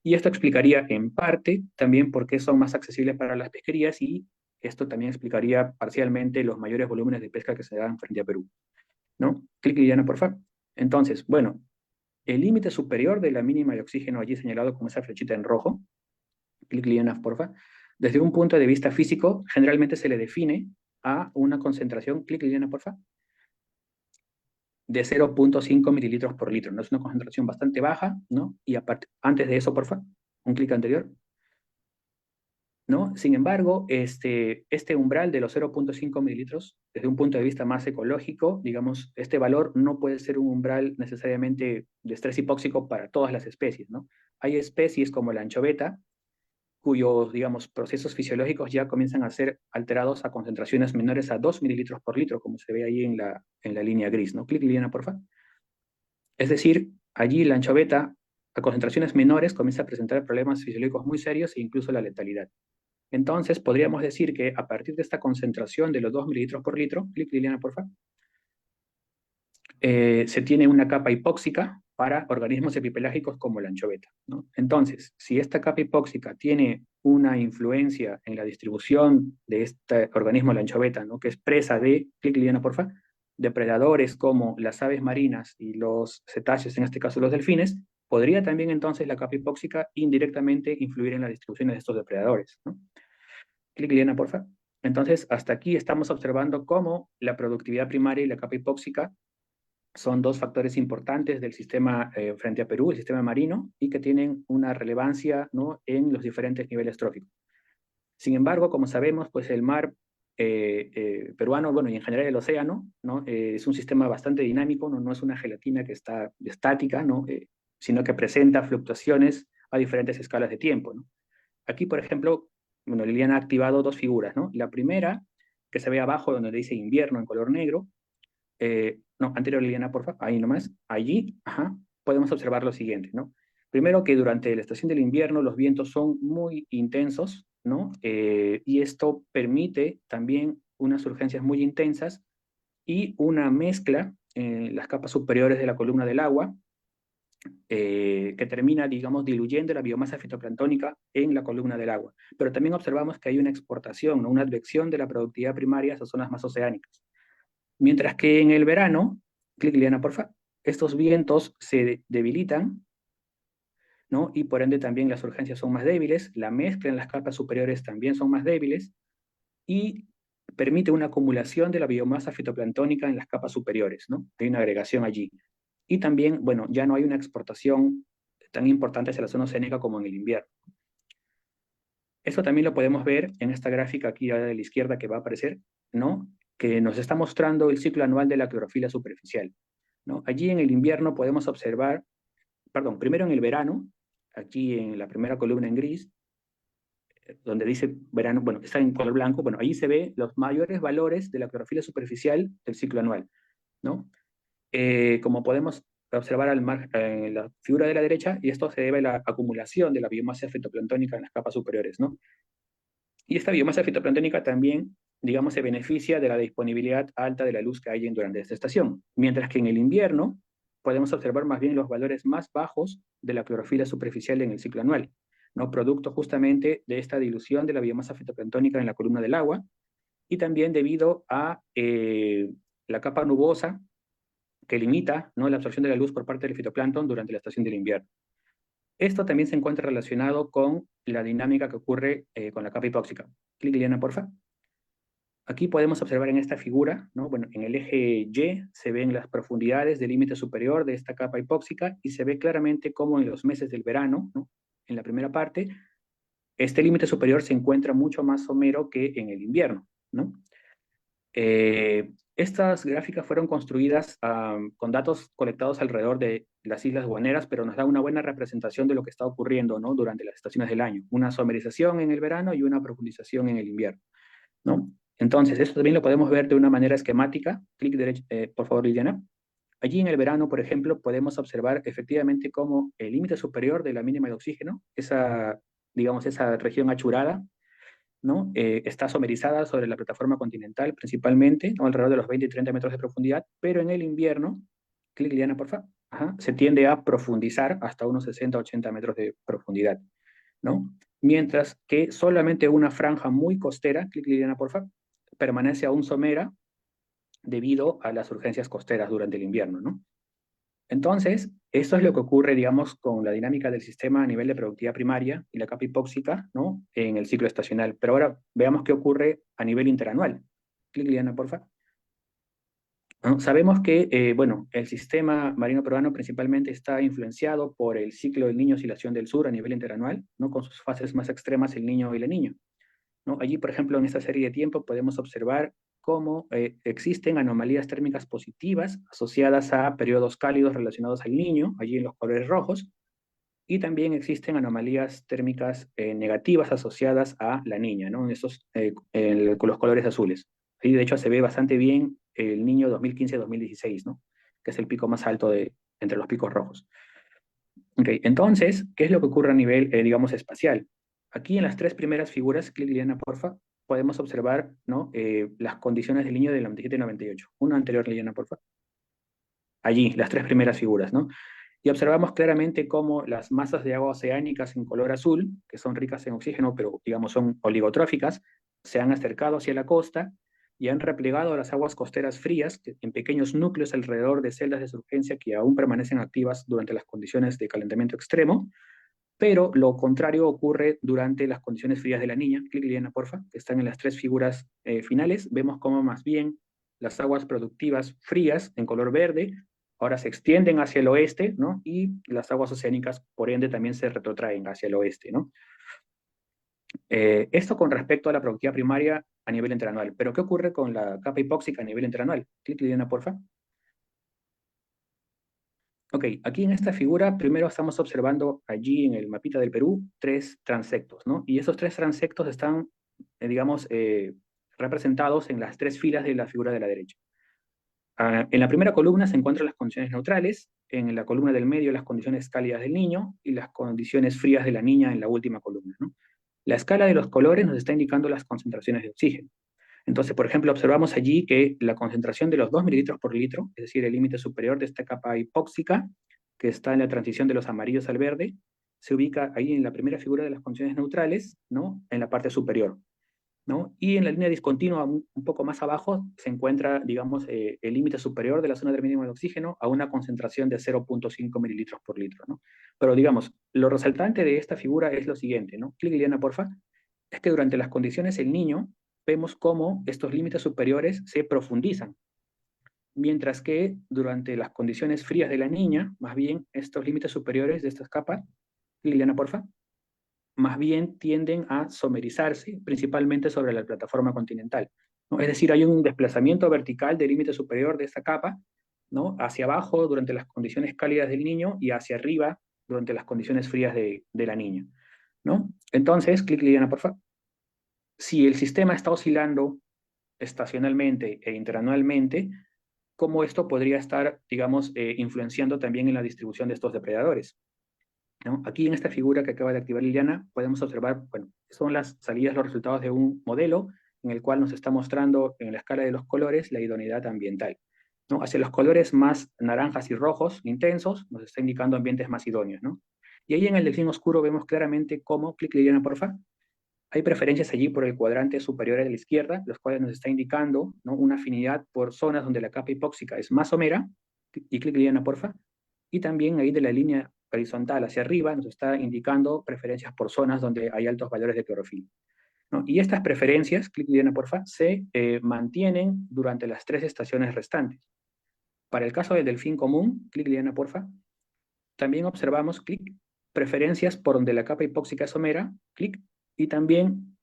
Y esto explicaría en parte también por qué son más accesibles para las pesquerías y esto también explicaría parcialmente los mayores volúmenes de pesca que se dan frente a Perú, ¿no? Clic, Liliana, por favor. Entonces, bueno, el límite superior de la mínima de oxígeno allí señalado con esa flechita en rojo, clic, Liliana, por favor. Desde un punto de vista físico, generalmente se le define a una concentración, clic, Liliana, por favor, de 0,5 mililitros por litro, ¿no? Es una concentración bastante baja, ¿no? Y aparte, antes de eso, por favor, un clic anterior, ¿no? Sin embargo, este umbral de los 0,5 mililitros, desde un punto de vista más ecológico, digamos, este valor no puede ser un umbral necesariamente de estrés hipóxico para todas las especies, ¿no? Hay especies como la anchoveta, cuyos, digamos, procesos fisiológicos ya comienzan a ser alterados a concentraciones menores a 2 mililitros por litro, como se ve ahí en la línea gris, ¿no? Clic, Liliana, por favor. Es decir, allí la anchoveta a concentraciones menores comienza a presentar problemas fisiológicos muy serios e incluso la letalidad. Entonces, podríamos decir que a partir de esta concentración de los 2 mililitros por litro, clic, Liliana, por favor, se tiene una capa hipóxica para organismos epipelágicos como la anchoveta, ¿no? Entonces, si esta capa hipóxica tiene una influencia en la distribución de este organismo, la anchoveta, ¿no? Que es presa de, clic, Liliana, por favor, depredadores como las aves marinas y los cetáceos, en este caso los delfines, podría también entonces la capa hipóxica indirectamente influir en la distribución de estos depredadores, ¿no? Clic, Liliana, por favor. Entonces, hasta aquí estamos observando cómo la productividad primaria y la capa hipóxica son dos factores importantes del sistema frente a Perú, el sistema marino, y que tienen una relevancia, ¿no? En los diferentes niveles tróficos. Sin embargo, como sabemos, pues el mar peruano, bueno, y en general el océano, ¿no? Es un sistema bastante dinámico, ¿no? No es una gelatina que está estática, ¿no? Sino que presenta fluctuaciones a diferentes escalas de tiempo, ¿no? Aquí, por ejemplo, bueno, Liliana ha activado dos figuras, ¿no? La primera, que se ve abajo donde dice invierno en color negro, no, anterior Liliana, por favor, ahí nomás, allí, ajá, podemos observar lo siguiente, ¿no? Primero que durante la estación del invierno los vientos son muy intensos, ¿no? Y esto permite también unas surgencias muy intensas y una mezcla en las capas superiores de la columna del agua, que termina, digamos, diluyendo la biomasa fitoplanctónica en la columna del agua. Pero también observamos que hay una exportación, ¿no? Una advección de la productividad primaria a esas zonas más oceánicas. Mientras que en el verano, clic, Liliana, porfa, estos vientos se debilitan, ¿no? Y por ende también las urgencias son más débiles, la mezcla en las capas superiores también son más débiles y permite una acumulación de la biomasa fitoplanctónica en las capas superiores, ¿no? Hay una agregación allí. Y también, bueno, ya no hay una exportación tan importante hacia la zona oceánica como en el invierno. Eso también lo podemos ver en esta gráfica aquí a la izquierda que va a aparecer, ¿no? Que nos está mostrando el ciclo anual de la clorofila superficial, ¿no? Allí en el invierno podemos observar, perdón, primero en el verano, aquí en la primera columna en gris, donde dice verano, bueno, está en color blanco, bueno, ahí se ve los mayores valores de la clorofila superficial del ciclo anual, ¿no? Como podemos observar en la figura de la derecha, y esto se debe a la acumulación de la biomasa fitoplanctónica en las capas superiores, ¿no? Y esta biomasa fitoplanctónica también, digamos, se beneficia de la disponibilidad alta de la luz que hay durante esta estación, mientras que en el invierno podemos observar más bien los valores más bajos de la clorofila superficial en el ciclo anual, ¿no? Producto justamente de esta dilución de la biomasa fitoplanctónica en la columna del agua, y también debido a la capa nubosa que limita, ¿no? La absorción de la luz por parte del fitoplancton durante la estación del invierno. Esto también se encuentra relacionado con la dinámica que ocurre con la capa hipóxica. Clic, Liliana, porfa. Aquí podemos observar en esta figura, ¿no? Bueno, en el eje Y se ven las profundidades del límite superior de esta capa hipóxica y se ve claramente cómo en los meses del verano, ¿no? En la primera parte, este límite superior se encuentra mucho más somero que en el invierno, ¿no? Estas gráficas fueron construidas con datos colectados alrededor de las islas guaneras, pero nos da una buena representación de lo que está ocurriendo, ¿no? Durante las estaciones del año. Una somerización en el verano y una profundización en el invierno, ¿no? Entonces, esto también lo podemos ver de una manera esquemática. Clic derecho, por favor, Liliana. Allí en el verano, por ejemplo, podemos observar efectivamente cómo el límite superior de la mínima de oxígeno, esa, digamos, esa región achurada, ¿no? Está somerizada sobre la plataforma continental principalmente, ¿no? Alrededor de los 20 y 30 metros de profundidad, pero en el invierno, clic Liliana, por favor, se tiende a profundizar hasta unos 60-80 metros de profundidad, ¿no? Mientras que solamente una franja muy costera, clic Liliana, por favor, permanece aún somera debido a las urgencias costeras durante el invierno, ¿no? Entonces, esto es lo que ocurre, digamos, con la dinámica del sistema a nivel de productividad primaria y la capa hipóxica, ¿no? En el ciclo estacional. Pero ahora veamos qué ocurre a nivel interanual. Clic, Liliana, porfa. ¿No? Sabemos que, bueno, el sistema marino peruano principalmente está influenciado por el ciclo del Niño Oscilación del Sur a nivel interanual, ¿no? Con sus fases más extremas, el Niño y la Niña, ¿no? Allí, por ejemplo, en esta serie de tiempo podemos observar cómo existen anomalías térmicas positivas asociadas a periodos cálidos relacionados al niño, allí en los colores rojos, y también existen anomalías térmicas negativas asociadas a la niña, ¿no? En estos, con los colores azules. Ahí, de hecho, se ve bastante bien el niño 2015-2016, ¿no? Que es el pico más alto entre los picos rojos. Okay, entonces, ¿qué es lo que ocurre a nivel, digamos, espacial? Aquí en las tres primeras figuras, clic Liliana, porfa, podemos observar, ¿no? Las condiciones del niño del 97 y 98. Una anterior, Liliana, porfa. Allí, las tres primeras figuras, ¿no? Y observamos claramente cómo las masas de agua oceánicas en color azul, que son ricas en oxígeno, pero digamos son oligotróficas, se han acercado hacia la costa y han replegado las aguas costeras frías en pequeños núcleos alrededor de celdas de surgencia que aún permanecen activas durante las condiciones de calentamiento extremo, pero lo contrario ocurre durante las condiciones frías de la niña. Clic, Liliana, porfa, que están en las tres figuras finales. Vemos cómo más bien las aguas productivas frías en color verde ahora se extienden hacia el oeste, ¿no? Y las aguas oceánicas, por ende, también se retrotraen hacia el oeste, ¿no? Esto con respecto a la productividad primaria a nivel interanual. Pero, ¿qué ocurre con la capa hipóxica a nivel interanual? Clic, Liliana, porfa. Ok, aquí en esta figura, primero estamos observando allí en el mapita del Perú tres transectos, ¿no? Y esos tres transectos están, digamos, representados en las tres filas de la figura de la derecha. En la primera columna se encuentran las condiciones neutrales, en la columna del medio las condiciones cálidas del niño y las condiciones frías de la niña en la última columna, ¿no? La escala de los colores nos está indicando las concentraciones de oxígeno. Entonces, por ejemplo, observamos allí que la concentración de los 2 mililitros por litro, es decir, el límite superior de esta capa hipóxica, que está en la transición de los amarillos al verde, se ubica ahí en la primera figura de las condiciones neutrales, ¿no? En la parte superior, ¿no? Y en la línea discontinua, un poco más abajo, se encuentra, digamos, el límite superior de la zona del mínimo de oxígeno a una concentración de 0,5 mililitros por litro, ¿no? Pero, digamos, lo resaltante de esta figura es lo siguiente, ¿no? Clic, Liliana, porfa. Es que durante las condiciones el niño, vemos cómo estos límites superiores se profundizan, mientras que durante las condiciones frías de la niña, más bien estos límites superiores de estas capas, Liliana, porfa, más bien tienden a somerizarse, principalmente sobre la plataforma continental, ¿no? Es decir, hay un desplazamiento vertical del límite superior de esta capa, ¿no? Hacia abajo durante las condiciones cálidas del niño y hacia arriba durante las condiciones frías de la niña, ¿no? Entonces, clic Liliana, porfa. Si el sistema está oscilando estacionalmente e interanualmente, cómo esto podría estar, digamos, influenciando también en la distribución de estos depredadores, ¿no? Aquí en esta figura que acaba de activar Liliana, podemos observar, bueno, son las salidas, los resultados de un modelo en el cual nos está mostrando en la escala de los colores la idoneidad ambiental, ¿no? Hacia los colores más naranjas y rojos intensos nos está indicando ambientes más idóneos, ¿no? Y ahí en el delfín oscuro vemos claramente cómo, clic Liliana, porfa, hay preferencias allí por el cuadrante superior a la izquierda, los cuales nos está indicando, ¿no? Una afinidad por zonas donde la capa hipóxica es más somera, y clic Liliana, porfa, y también ahí de la línea horizontal hacia arriba nos está indicando preferencias por zonas donde hay altos valores de clorofila, ¿no? Y estas preferencias, clic Liliana, porfa, se mantienen durante las tres estaciones restantes. Para el caso del delfín común, clic Liliana, porfa, también observamos, clic, preferencias por donde la capa hipóxica es somera, clic, y también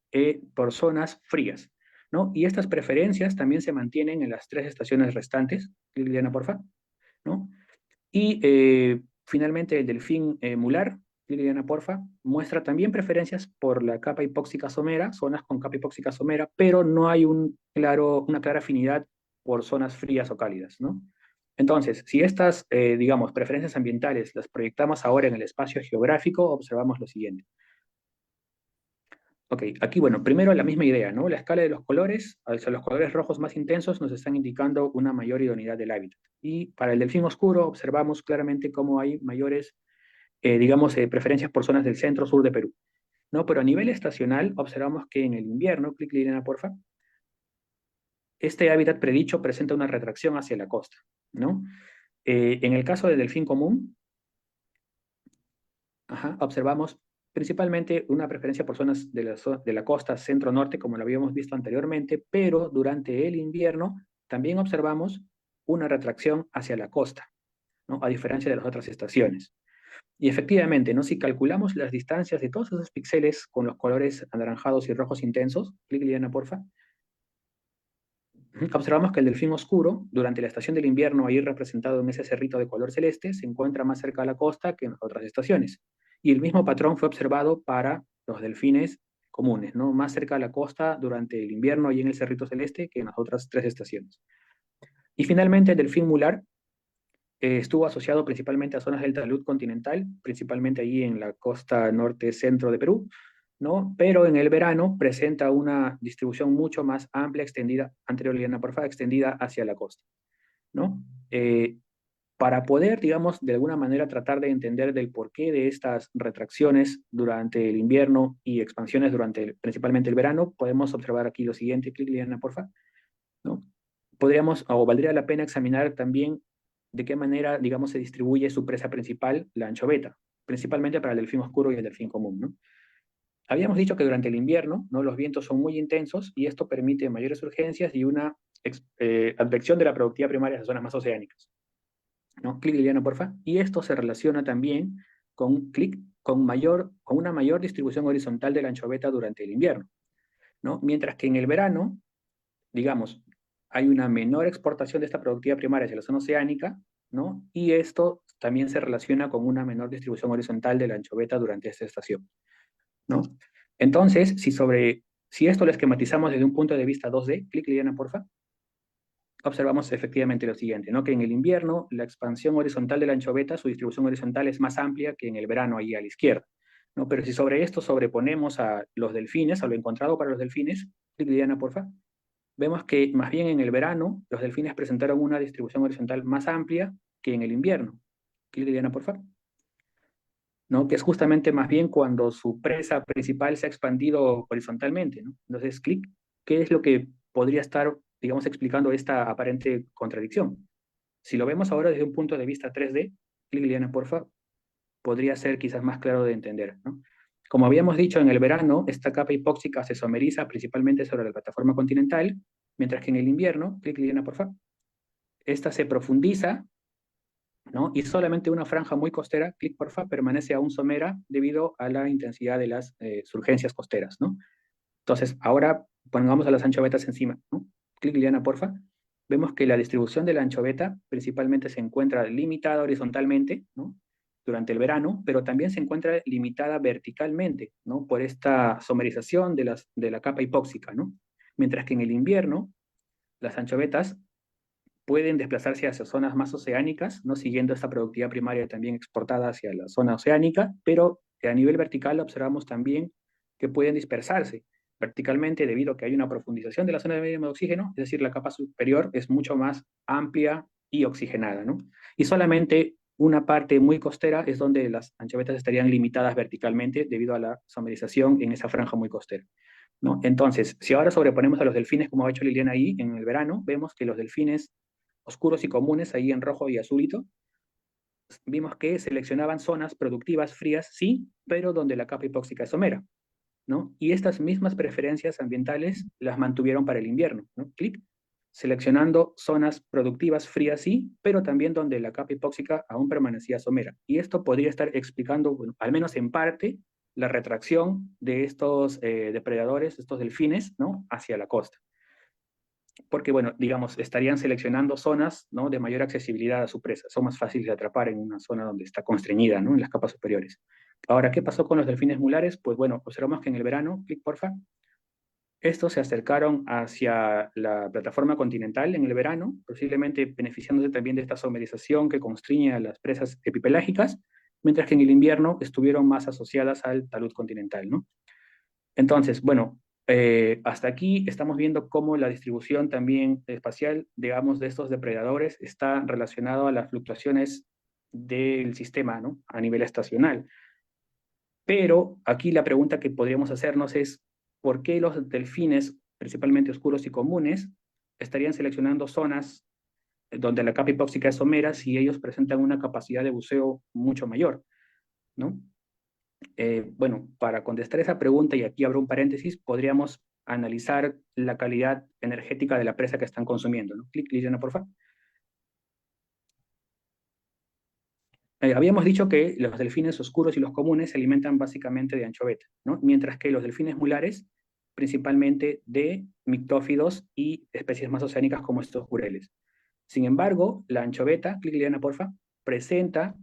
por zonas frías, ¿no? Y estas preferencias también se mantienen en las tres estaciones restantes. Liliana, porfa, ¿no? Y finalmente el delfín mular, Liliana, porfa, muestra también preferencias por la capa hipóxica somera, zonas con capa hipóxica somera, pero no hay una clara afinidad por zonas frías o cálidas, ¿no? Entonces, si estas, digamos, preferencias ambientales las proyectamos ahora en el espacio geográfico, observamos lo siguiente. Ok, aquí, bueno, primero la misma idea, ¿no? La escala de los colores, o sea, los colores rojos más intensos nos están indicando una mayor idoneidad del hábitat. Y para el delfín oscuro observamos claramente cómo hay mayores, digamos, preferencias por zonas del centro-sur de Perú, ¿no? Pero a nivel estacional observamos que en el invierno, clic Liliana, porfa, este hábitat predicho presenta una retracción hacia la costa, ¿no? En el caso del delfín común, ajá, observamos principalmente una preferencia por zonas de la costa centro-norte, como lo habíamos visto anteriormente, pero durante el invierno también observamos una retracción hacia la costa, ¿no? A diferencia de las otras estaciones. Y efectivamente, ¿no? Si calculamos las distancias de todos esos píxeles con los colores anaranjados y rojos intensos, clic Liliana, porfa, observamos que el delfín oscuro, durante la estación del invierno, ahí representado en ese cerrito de color celeste, se encuentra más cerca a la costa que en las otras estaciones. Y el mismo patrón fue observado para los delfines comunes, ¿no? Más cerca a la costa durante el invierno y en el cerrito celeste que en las otras tres estaciones. Y finalmente el delfín mular estuvo asociado principalmente a zonas del talud continental, principalmente ahí en la costa norte-centro de Perú, ¿no? Pero en el verano presenta una distribución mucho más amplia, extendida, anterior Liliana, porfa, extendida hacia la costa, ¿no? Para poder, digamos, de alguna manera tratar de entender del porqué de estas retracciones durante el invierno y expansiones durante principalmente el verano, podemos observar aquí lo siguiente, clic Liliana, porfa, ¿no? Podríamos, o valdría la pena examinar también de qué manera, digamos, se distribuye su presa principal, la anchoveta, principalmente para el delfín oscuro y el delfín común, ¿no? Habíamos dicho que durante el invierno, ¿no? Los vientos son muy intensos y esto permite mayores urgencias y una advección de la productividad primaria en las zonas más oceánicas, ¿no? Clic Liliana, porfa. Y esto se relaciona también con clic, con una mayor distribución horizontal de la anchoveta durante el invierno, ¿no? Mientras que en el verano, digamos, hay una menor exportación de esta productividad primaria hacia la zona oceánica, ¿no? Y esto también se relaciona con una menor distribución horizontal de la anchoveta durante esta estación, ¿no? Entonces, si esto lo esquematizamos desde un punto de vista 2D, clic Liliana, porfa, observamos efectivamente lo siguiente, ¿no? Que en el invierno la expansión horizontal de la anchoveta, su distribución horizontal es más amplia que en el verano ahí a la izquierda, ¿no? Pero si sobre esto sobreponemos a los delfines, a lo encontrado para los delfines, clic Liliana, porfa, vemos que más bien en el verano los delfines presentaron una distribución horizontal más amplia que en el invierno. Clic Liliana, porfa, ¿no? Que es justamente más bien cuando su presa principal se ha expandido horizontalmente, ¿no? Entonces, clic, ¿qué es lo que podría estar, digamos, explicando esta aparente contradicción? Si lo vemos ahora desde un punto de vista 3D, clic Liliana, porfa, podría ser quizás más claro de entender, ¿no? Como habíamos dicho, en el verano, esta capa hipóxica se someriza principalmente sobre la plataforma continental, mientras que en el invierno, clic Liliana, porfa, esta se profundiza, ¿no? Y solamente una franja muy costera, clic porfa, permanece aún somera debido a la intensidad de las surgencias costeras, ¿no? Entonces, ahora pongamos a las anchovetas encima, ¿no? Clic Liliana, porfa. Vemos que la distribución de la anchoveta principalmente se encuentra limitada horizontalmente, ¿no? Durante el verano, pero también se encuentra limitada verticalmente, ¿no? Por esta somerización de la capa hipóxica, ¿no? Mientras que en el invierno, las anchovetas pueden desplazarse hacia zonas más oceánicas, ¿no? Siguiendo esta productividad primaria también exportada hacia la zona oceánica, pero a nivel vertical observamos también que pueden dispersarse verticalmente debido a que hay una profundización de la zona de medio de oxígeno, es decir, la capa superior es mucho más amplia y oxigenada, ¿no? Y solamente una parte muy costera es donde las anchovetas estarían limitadas verticalmente debido a la somerización en esa franja muy costera, ¿no? Entonces, si ahora sobreponemos a los delfines, como ha hecho Liliana ahí en el verano, vemos que los delfines oscuros y comunes, ahí en rojo y azulito, vimos que seleccionaban zonas productivas frías, sí, pero donde la capa hipóxica es somera, ¿no? Y estas mismas preferencias ambientales las mantuvieron para el invierno, ¿no? Clic, seleccionando zonas productivas frías, sí, pero también donde la capa hipóxica aún permanecía somera. Y esto podría estar explicando, bueno, al menos en parte, la retracción de estos depredadores, estos delfines, ¿no? Hacia la costa. porque, bueno, digamos, estarían seleccionando zonas, ¿no?, de mayor accesibilidad a su presa. Son más fáciles de atrapar en una zona donde está constreñida, ¿no?, en las capas superiores. Ahora, ¿qué pasó con los delfines mulares? Pues bueno, observamos que en el verano, clic porfa, estos se acercaron hacia la plataforma continental en el verano, posiblemente beneficiándose también de esta somerización que constriñe a las presas epipelágicas, mientras que en el invierno estuvieron más asociadas al talud continental, ¿no? Entonces, bueno, hasta aquí estamos viendo cómo la distribución también espacial, digamos, de estos depredadores está relacionado a las fluctuaciones del sistema, ¿no?, a nivel estacional. Pero aquí la pregunta que podríamos hacernos es, ¿por qué los delfines, principalmente oscuros y comunes, estarían seleccionando zonas donde la capa hipóxica es somera si ellos presentan una capacidad de buceo mucho mayor, ¿no? Bueno, para contestar esa pregunta, y aquí abro un paréntesis, podríamos analizar la calidad energética de la presa que están consumiendo, ¿no? Clic, Liliana, por favor. Habíamos dicho que los delfines oscuros y los comunes se alimentan básicamente de anchoveta, ¿no? Mientras que los delfines mulares, principalmente de mictófidos y especies más oceánicas como estos jureles. Sin embargo, la anchoveta, clic Liliana, porfa, presenta,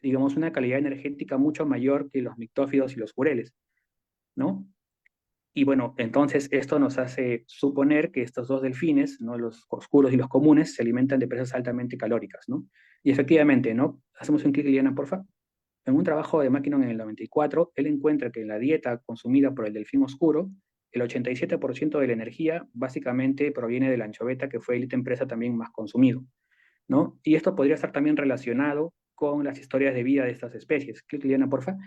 digamos, una calidad energética mucho mayor que los mictófidos y los jureles, ¿no? Y bueno, entonces esto nos hace suponer que estos dos delfines, ¿no?, los oscuros y los comunes, se alimentan de presas altamente calóricas, ¿no? Y efectivamente, ¿no? Hacemos un clic, Liliana, porfa. En un trabajo de Mackinnon en el 94, él encuentra que en la dieta consumida por el delfín oscuro, el 87% de la energía básicamente proviene de la anchoveta, que fue el ítem presa también más consumido, ¿no? Y esto podría estar también relacionado con las historias de vida de estas especies. Clic, Liliana, porfa.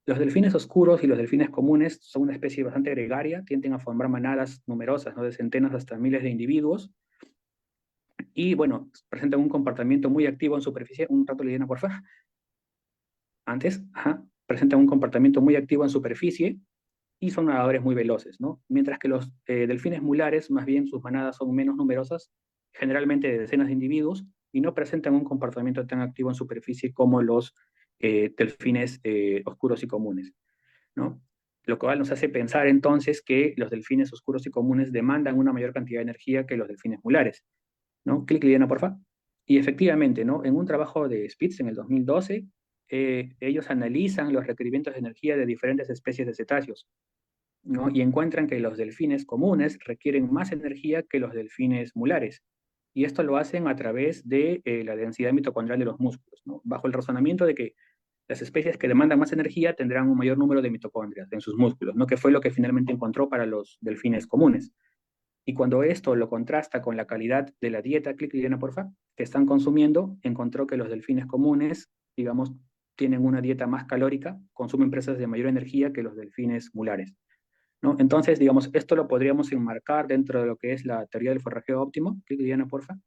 Los delfines oscuros y los delfines comunes son una especie bastante gregaria, tienden a formar manadas numerosas, ¿no?, de centenas hasta miles de individuos, y bueno, presentan un comportamiento muy activo en superficie. Un rato, Liliana, porfa. Antes, ajá, presentan un comportamiento muy activo en superficie y son nadadores muy veloces, ¿no? Mientras que los delfines mulares, más bien sus manadas son menos numerosas, generalmente de decenas de individuos, y no presentan un comportamiento tan activo en superficie como los delfines oscuros y comunes, ¿no? Lo cual nos hace pensar entonces que los delfines oscuros y comunes demandan una mayor cantidad de energía que los delfines mulares, ¿no? Clic, Liliana, porfa. Y efectivamente, ¿no?, en un trabajo de Spitz en el 2012, ellos analizan los requerimientos de energía de diferentes especies de cetáceos, ¿no?, y encuentran que los delfines comunes requieren más energía que los delfines mulares. Y esto lo hacen a través de la densidad mitocondrial de los músculos, ¿no?, bajo el razonamiento de que las especies que demandan más energía tendrán un mayor número de mitocondrias en sus músculos, ¿no?, que fue lo que finalmente encontró para los delfines comunes. Y cuando esto lo contrasta con la calidad de la dieta, clic, Liliana, porfa, que están consumiendo, encontró que los delfines comunes, digamos, tienen una dieta más calórica, consumen presas de mayor energía que los delfines mulares, ¿no? Entonces, digamos, esto lo podríamos enmarcar dentro de lo que es la teoría del forrajeo óptimo, clic, Liliana, porfa,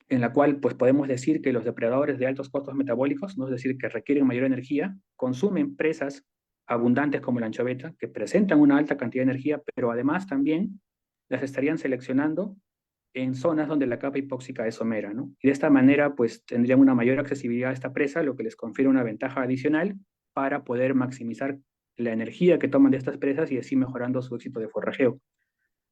en la cual pues podemos decir que los depredadores de altos costos metabólicos, ¿no?, es decir, que requieren mayor energía, consumen presas abundantes como la anchoveta, que presentan una alta cantidad de energía, pero además también las estarían seleccionando en zonas donde la capa hipóxica es somera, ¿no? Y de esta manera pues tendrían una mayor accesibilidad a esta presa, lo que les confiere una ventaja adicional para poder maximizar la energía que toman de estas presas y así mejorando su éxito de forrajeo.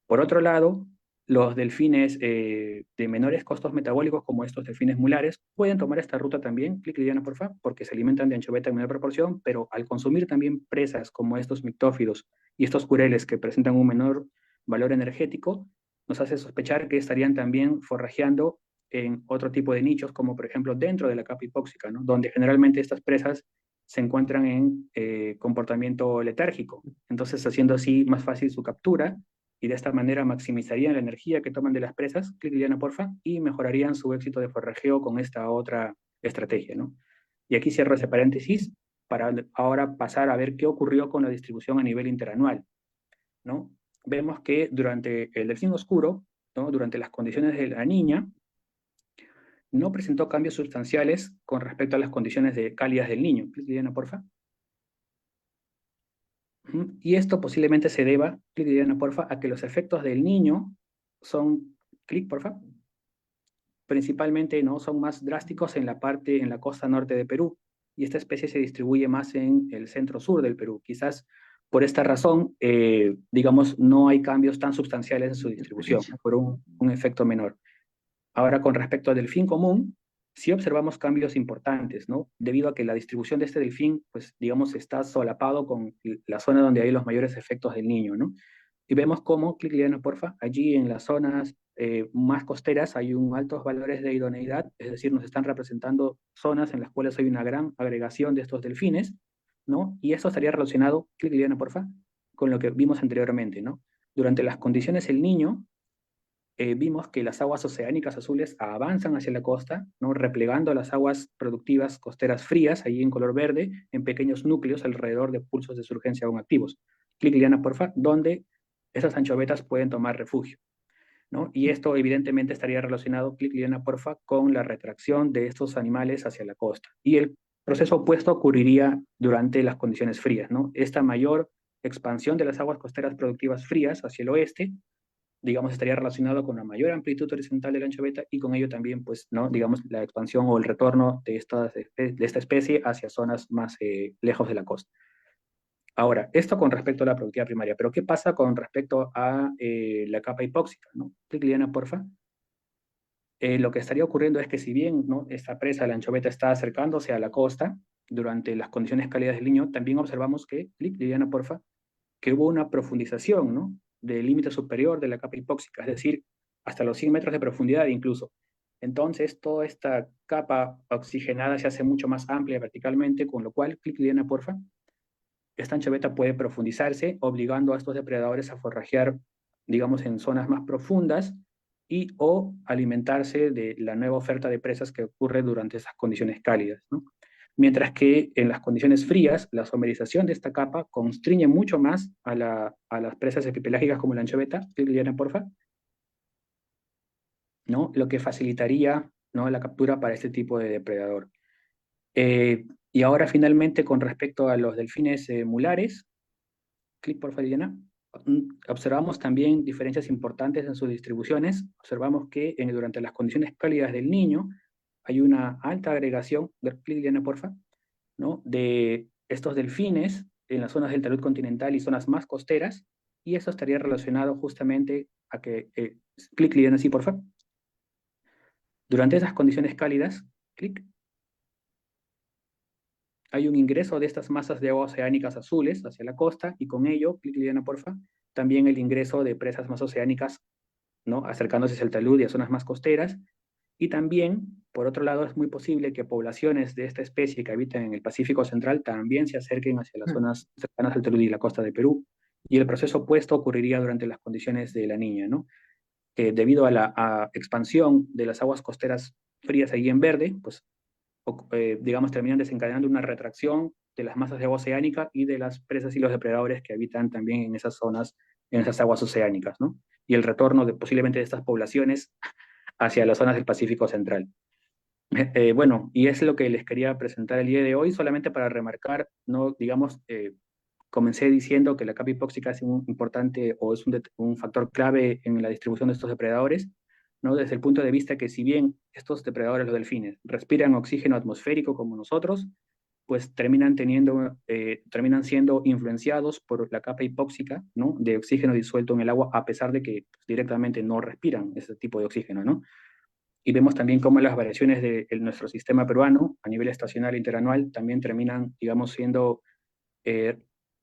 Por otro lado, los delfines de menores costos metabólicos, como estos delfines mulares, pueden tomar esta ruta también, clic, Liliana, por favor, porque se alimentan de anchoveta en menor proporción, pero al consumir también presas como estos mictófidos y estos cureles que presentan un menor valor energético, nos hace sospechar que estarían también forrajeando en otro tipo de nichos, como por ejemplo dentro de la capa hipóxica, ¿no?, donde generalmente estas presas se encuentran en comportamiento letárgico, entonces haciendo así más fácil su captura y de esta manera maximizarían la energía que toman de las presas, clic, Liliana, porfa, y mejorarían su éxito de forrajeo con esta otra estrategia, ¿no? Y aquí cierro ese paréntesis para ahora pasar a ver qué ocurrió con la distribución a nivel interanual, ¿no? Vemos que durante el delfín oscuro, ¿no?, durante las condiciones de la niña, no presentó cambios sustanciales con respecto a las condiciones cálidas del niño. Clic, Liliana, porfa. Y esto posiblemente se deba, clic, Liliana, porfa, a que los efectos del niño son, clic, porfa, principalmente no son más drásticos en la parte, en la costa norte de Perú, y esta especie se distribuye más en el centro sur del Perú, quizás Por esta razón, digamos, no hay cambios tan sustanciales en su distribución, por un efecto menor. Ahora, con respecto al delfín común, sí observamos cambios importantes, ¿no? Debido a que la distribución de este delfín, pues, digamos, está solapado con la zona donde hay los mayores efectos del niño, ¿no? Y vemos cómo, clic Liliana, porfa, allí en las zonas más costeras hay un altos valores de idoneidad, es decir, nos están representando zonas en las cuales hay una gran agregación de estos delfines, ¿no? Y eso estaría relacionado, clic Liliana, porfa, con lo que vimos anteriormente, ¿no? Durante las condiciones el niño, vimos que las aguas oceánicas azules avanzan hacia la costa, ¿no? Replegando las aguas productivas costeras frías, ahí en color verde, en pequeños núcleos alrededor de pulsos de surgencia aún activos. Clic, Liliana, porfa, donde esas anchovetas pueden tomar refugio, ¿no? Y esto evidentemente estaría relacionado, clic, Liliana, porfa, con la retracción de estos animales hacia la costa. Y el proceso opuesto ocurriría durante las condiciones frías, ¿no? Esta mayor expansión de las aguas costeras productivas frías hacia el oeste, digamos, estaría relacionado con la mayor amplitud horizontal de la anchoveta y con ello también, pues, ¿no? Digamos, la expansión o el retorno de esta especie hacia zonas más lejos de la costa. Ahora, esto con respecto a la productividad primaria, pero ¿qué pasa con respecto a la capa hipóxica, ¿no? Clic, Liliana, porfa. Lo que estaría ocurriendo es que si bien, ¿no? Esta presa, la anchoveta, está acercándose a la costa durante las condiciones cálidas del Niño, también observamos que, clic, Liliana, porfa, que hubo una profundización, ¿no? Del límite superior de la capa hipóxica, es decir, hasta los 100 metros de profundidad incluso. Entonces, toda esta capa oxigenada se hace mucho más amplia verticalmente, con lo cual, clic, Liliana, porfa, esta anchoveta puede profundizarse, obligando a estos depredadores a forrajear, digamos, en zonas más profundas y o alimentarse de la nueva oferta de presas que ocurre durante esas condiciones cálidas, ¿no? Mientras que en las condiciones frías, la somerización de esta capa constriñe mucho más a las presas epipelágicas como la anchoveta, Liliana, porfa, ¿no? Lo que facilitaría, ¿no? La captura para este tipo de depredador. Y ahora finalmente con respecto a los delfines mulares, clic por Liliana, observamos también diferencias importantes en sus distribuciones. Observamos que durante las condiciones cálidas del Niño hay una alta agregación, clic Liliana, porfa, ¿no? De estos delfines en las zonas del talud continental y zonas más costeras, y eso estaría relacionado justamente a que, clic Liliana, sí, porfa. Durante esas condiciones cálidas, clic, hay un ingreso de estas masas de agua oceánicas azules hacia la costa y con ello, clic Liliana, porfa, también el ingreso de presas más oceánicas, ¿no? Acercándose hacia el talud y a zonas más costeras. Y también, por otro lado, es muy posible que poblaciones de esta especie que habitan en el Pacífico Central también se acerquen hacia las zonas cercanas al talud y la costa de Perú. Y el proceso opuesto ocurriría durante las condiciones de la Niña, ¿no? Que debido a la expansión de las aguas costeras frías ahí en verde, pues digamos, terminan desencadenando una retracción de las masas de agua oceánica y de las presas y los depredadores que habitan también en esas zonas, en esas aguas oceánicas, ¿no? Y el retorno de, posiblemente de estas poblaciones hacia las zonas del Pacífico Central. Bueno, y es lo que les quería presentar el día de hoy, solamente para remarcar, no, digamos, comencé diciendo que la capa hipóxica es un importante o es un factor clave en la distribución de estos depredadores, ¿no? Desde el punto de vista que si bien estos depredadores, los delfines, respiran oxígeno atmosférico como nosotros, pues terminan siendo influenciados por la capa hipóxica, ¿no? De oxígeno disuelto en el agua, a pesar de que pues, directamente no respiran ese tipo de oxígeno, ¿no? Y vemos también cómo las variaciones de nuestro sistema peruano a nivel estacional e interanual también terminan, digamos, siendo eh,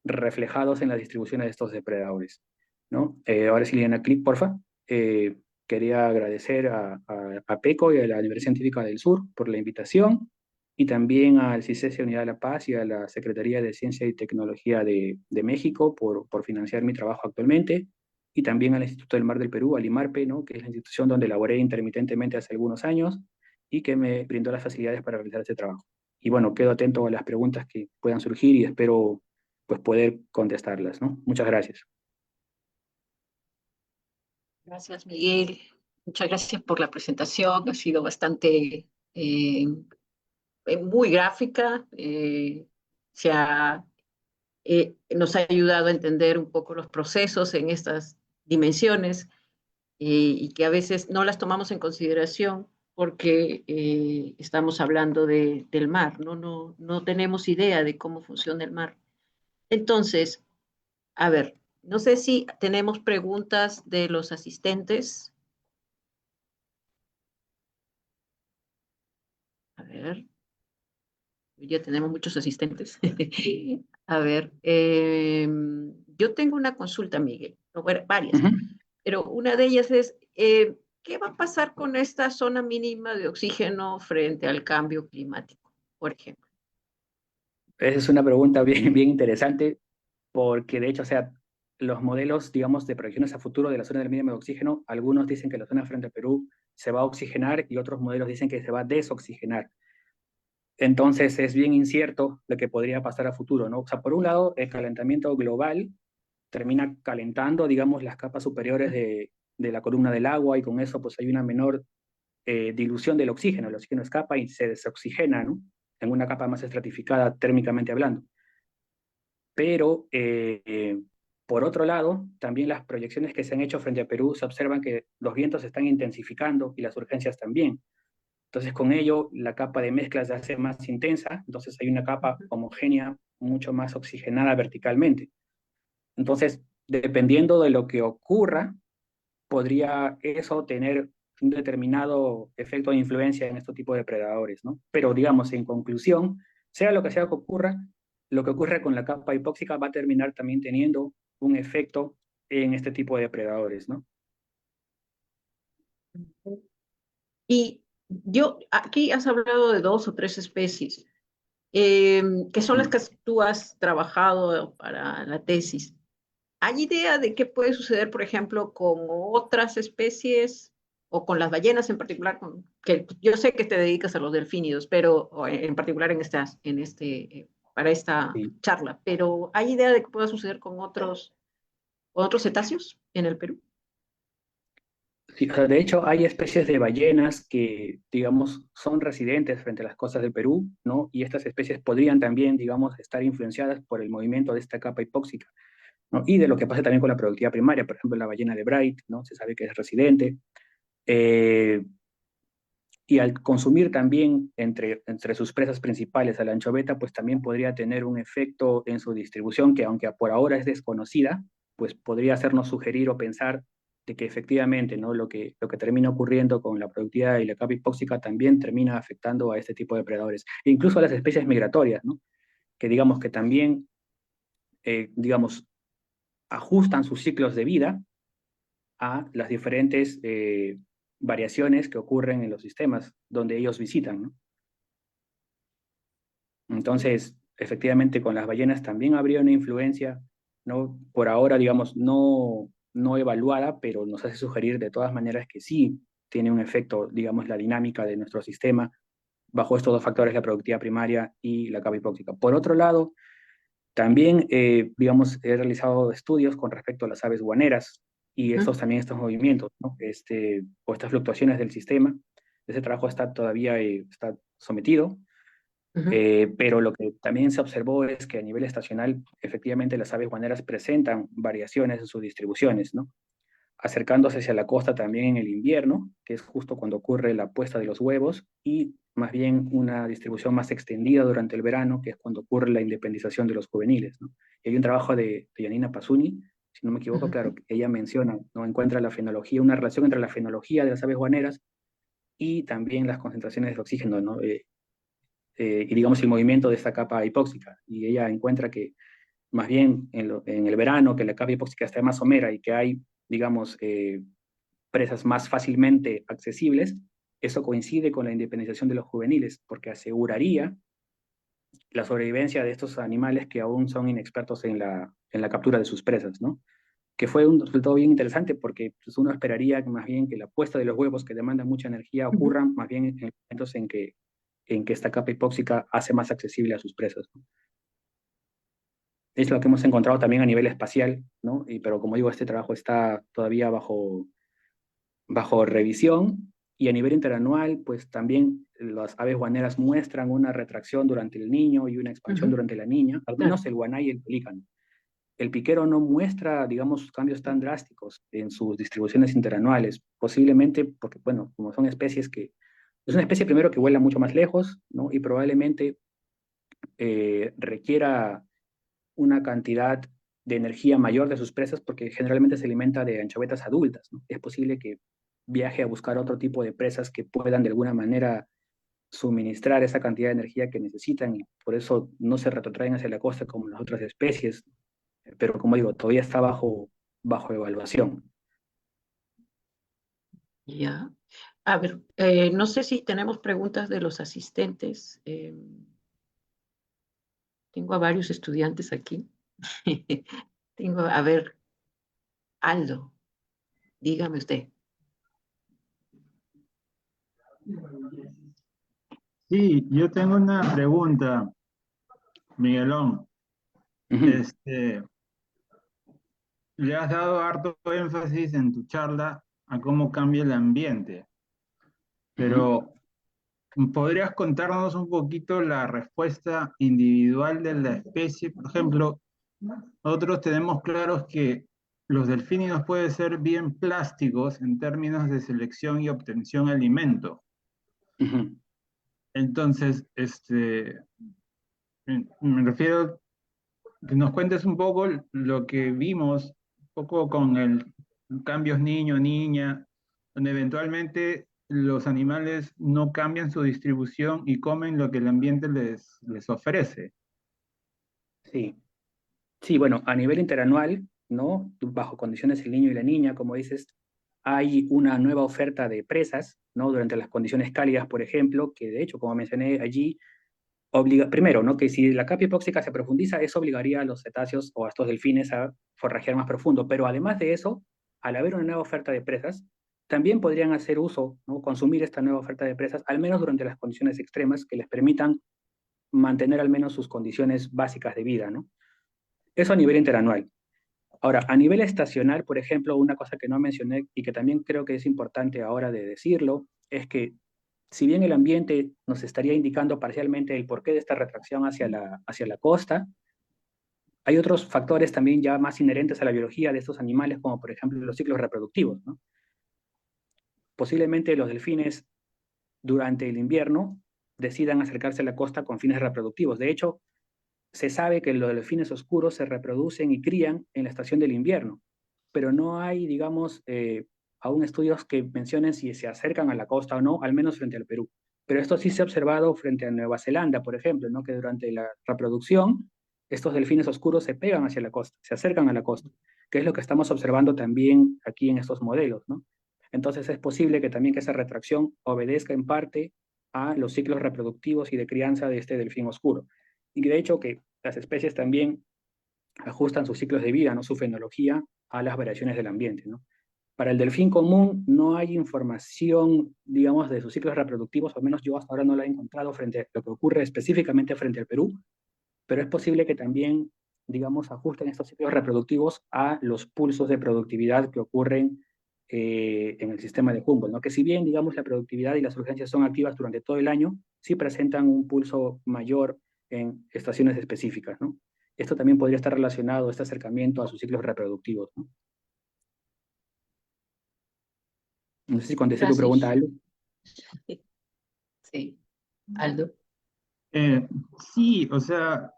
reflejados en las distribuciones de estos depredadores, ¿no? Ahora sí, Liliana, clic, porfa. Quería agradecer a PECO y a la Universidad Científica del Sur por la invitación y también al CICESE Unidad de la Paz y a la Secretaría de Ciencia y Tecnología de México por financiar mi trabajo actualmente y también al Instituto del Mar del Perú, al IMARPE, ¿no? Que es la institución donde laboré intermitentemente hace algunos años y que me brindó las facilidades para realizar este trabajo. Y bueno, quedo atento a las preguntas que puedan surgir y espero pues poder contestarlas, ¿no? Muchas gracias. Gracias, Miguel. Muchas gracias por la presentación. Ha sido bastante, muy gráfica. Nos ha ayudado a entender un poco los procesos en estas dimensiones y que a veces no las tomamos en consideración porque estamos hablando del mar, ¿no? No tenemos idea de cómo funciona el mar. Entonces, A ver, no sé si tenemos preguntas de los asistentes. A ver, ya tenemos muchos asistentes. A ver, yo tengo una consulta, Miguel, o bueno, varias, Ujú. pero una de ellas es, ¿qué va a pasar con esta zona mínima de oxígeno frente al cambio climático, por ejemplo? Esa es una pregunta bien, bien interesante, porque de hecho, o sea, los modelos, digamos, de proyecciones a futuro de la zona del mínimo de oxígeno, algunos dicen que la zona frente a Perú se va a oxigenar y otros modelos dicen que se va a desoxigenar. Entonces es bien incierto lo que podría pasar a futuro, ¿no? O sea, por un lado, el calentamiento global termina calentando, digamos, las capas superiores de la columna del agua y con eso pues hay una menor dilución del oxígeno. El oxígeno escapa y se desoxigena, ¿no? En una capa más estratificada térmicamente hablando. Pero, por otro lado, también las proyecciones que se han hecho frente a Perú se observan que los vientos se están intensificando y las urgencias también. Entonces, con ello, la capa de mezcla se hace más intensa, entonces hay una capa Ujú. homogénea mucho más oxigenada verticalmente. Entonces, dependiendo de lo que ocurra, podría eso tener un determinado efecto de influencia en este tipo de depredadores, ¿no? Pero digamos, en conclusión, sea lo que sea que ocurra, lo que ocurre con la capa hipóxica va a terminar también teniendo un efecto en este tipo de depredadores, ¿no? Y yo, aquí has hablado de dos o tres especies, que son las Mm. que tú has trabajado para la tesis. ¿Hay idea de qué puede suceder, por ejemplo, con otras especies o con las ballenas en particular? Que yo sé que te dedicas a los delfínidos, pero o en particular para esta Sí. charla, pero ¿hay idea de qué pueda suceder con otros cetáceos en el Perú? Sí, o sea, de hecho, hay especies de ballenas que, digamos, son residentes frente a las costas del Perú, ¿no? Y estas especies podrían también, digamos, estar influenciadas por el movimiento de esta capa hipóxica, ¿no? Y de lo que pasa también con la productividad primaria, por ejemplo, la ballena de Bright, ¿no? Se sabe que es residente. Eh, y al consumir también entre sus presas principales a la anchoveta, pues también podría tener un efecto en su distribución que aunque por ahora es desconocida, pues podría hacernos sugerir o pensar de que efectivamente, ¿no? Lo que termina ocurriendo con la productividad y la capa hipóxica también termina afectando a este tipo de predadores, e incluso a las especies migratorias, ¿no? Que digamos que también, digamos, ajustan sus ciclos de vida a las diferentes variaciones que ocurren en los sistemas donde ellos visitan, ¿no? Entonces, efectivamente, con las ballenas también habría una influencia, ¿no? Por ahora, digamos, no evaluada, pero nos hace sugerir de todas maneras que sí tiene un efecto, digamos, la dinámica de nuestro sistema bajo estos dos factores, la productividad primaria y la capa hipóxica. Por otro lado, también, digamos, he realizado estudios con respecto a las aves guaneras y Ujú, estos movimientos, ¿no? O estas fluctuaciones del sistema. Ese trabajo está todavía está sometido, ujú, pero lo que también se observó es que a nivel estacional, efectivamente, las aves guaneras presentan variaciones en sus distribuciones, ¿no? Acercándose hacia la costa también en el invierno, que es justo cuando ocurre la puesta de los huevos, y más bien una distribución más extendida durante el verano, que es cuando ocurre la independización de los juveniles, ¿no? Y hay un trabajo de Janina Pasuni, si no me equivoco, claro, ujú. que ella menciona, ¿no? Encuentra la fenología, una relación entre la fenología de las aves guaneras y también las concentraciones de oxígeno, ¿no? Y digamos el movimiento de esta capa hipóxica. Y ella encuentra que más bien en el verano, que la capa hipóxica está más somera y que hay, digamos, presas más fácilmente accesibles, eso coincide con la independización de los juveniles, porque aseguraría la sobrevivencia de estos animales que aún son inexpertos en la captura de sus presas, ¿no? Que fue un resultado bien interesante porque pues, uno esperaría que más bien que la puesta de los huevos que demandan mucha energía Ujú. ocurran más bien en momentos en que esta capa hipóxica hace más accesible a sus presas, ¿no? Es lo que hemos encontrado también a nivel espacial, ¿no? Pero como digo, este trabajo está todavía bajo revisión y a nivel interanual, pues también las aves guaneras muestran una retracción durante el niño y una expansión Ujú. durante la niña, al Claro. menos el guaná y el pelícano. El piquero no muestra, digamos, cambios tan drásticos en sus distribuciones interanuales, posiblemente porque, bueno, como son especies que, es una especie primero que vuela mucho más lejos, ¿no? Y probablemente requiera una cantidad de energía mayor de sus presas porque generalmente se alimenta de anchovetas adultas, ¿no? Es posible que viaje a buscar otro tipo de presas que puedan de alguna manera suministrar esa cantidad de energía que necesitan y por eso no se retrotraen hacia la costa como las otras especies, pero como digo, todavía está bajo evaluación. Ya. A ver, no sé si tenemos preguntas de los asistentes. Tengo a varios estudiantes aquí. Tengo, a ver, Aldo, dígame usted. Sí, yo tengo una pregunta, Miguelón. Ujú, Este, le has dado harto énfasis en tu charla a cómo cambia el ambiente, ujú, pero ¿podrías contarnos un poquito la respuesta individual de la especie? Por ejemplo, nosotros tenemos claros que los delfínidos pueden ser bien plásticos en términos de selección y obtención de alimento. ujú. Entonces, me refiero que nos cuentes un poco lo que vimos, un poco con el cambios niño-niña, donde eventualmente los animales no cambian su distribución y comen lo que el ambiente les ofrece. Sí, sí, bueno, a nivel interanual, ¿no? Bajo condiciones el niño y la niña, como dices, hay una nueva oferta de presas, ¿no? Durante las condiciones cálidas, por ejemplo, que de hecho, como mencioné allí, primero, ¿no? Que si la capa hipóxica se profundiza, eso obligaría a los cetáceos o a estos delfines a forrajear más profundo. Pero además de eso, al haber una nueva oferta de presas, también podrían hacer uso, ¿no? Consumir esta nueva oferta de presas, al menos durante las condiciones extremas que les permitan mantener al menos sus condiciones básicas de vida, ¿no? Eso a nivel interanual. Ahora, a nivel estacional, por ejemplo, una cosa que no mencioné y que también creo que es importante ahora de decirlo, es que si bien el ambiente nos estaría indicando parcialmente el porqué de esta retracción hacia la costa, hay otros factores también ya más inherentes a la biología de estos animales, como por ejemplo los ciclos reproductivos, ¿no? Posiblemente los delfines durante el invierno decidan acercarse a la costa con fines reproductivos. De hecho, se sabe que los delfines oscuros se reproducen y crían en la estación del invierno, pero no hay, digamos, aún estudios que mencionen si se acercan a la costa o no, al menos frente al Perú. Pero esto sí se ha observado frente a Nueva Zelanda, por ejemplo, ¿no? Que durante la reproducción estos delfines oscuros se pegan hacia la costa, se acercan a la costa, que es lo que estamos observando también aquí en estos modelos, ¿no? Entonces es posible que también que esa retracción obedezca en parte a los ciclos reproductivos y de crianza de este delfín oscuro. Y de hecho que las especies también ajustan sus ciclos de vida, ¿no? Su fenología a las variaciones del ambiente, ¿no? Para el delfín común no hay información, digamos, de sus ciclos reproductivos, al menos yo hasta ahora no la he encontrado frente a lo que ocurre específicamente frente al Perú, pero es posible que también, digamos, ajusten estos ciclos reproductivos a los pulsos de productividad que ocurren en el sistema de Humboldt, ¿no? Que si bien, digamos, la productividad y las urgencias son activas durante todo el año, sí presentan un pulso mayor en estaciones específicas, ¿no? Esto también podría estar relacionado, este acercamiento a sus ciclos reproductivos, ¿no? No sé si contesté tu pregunta, Gracias. Aldo. Sí, Aldo. Eh, sí, o sea,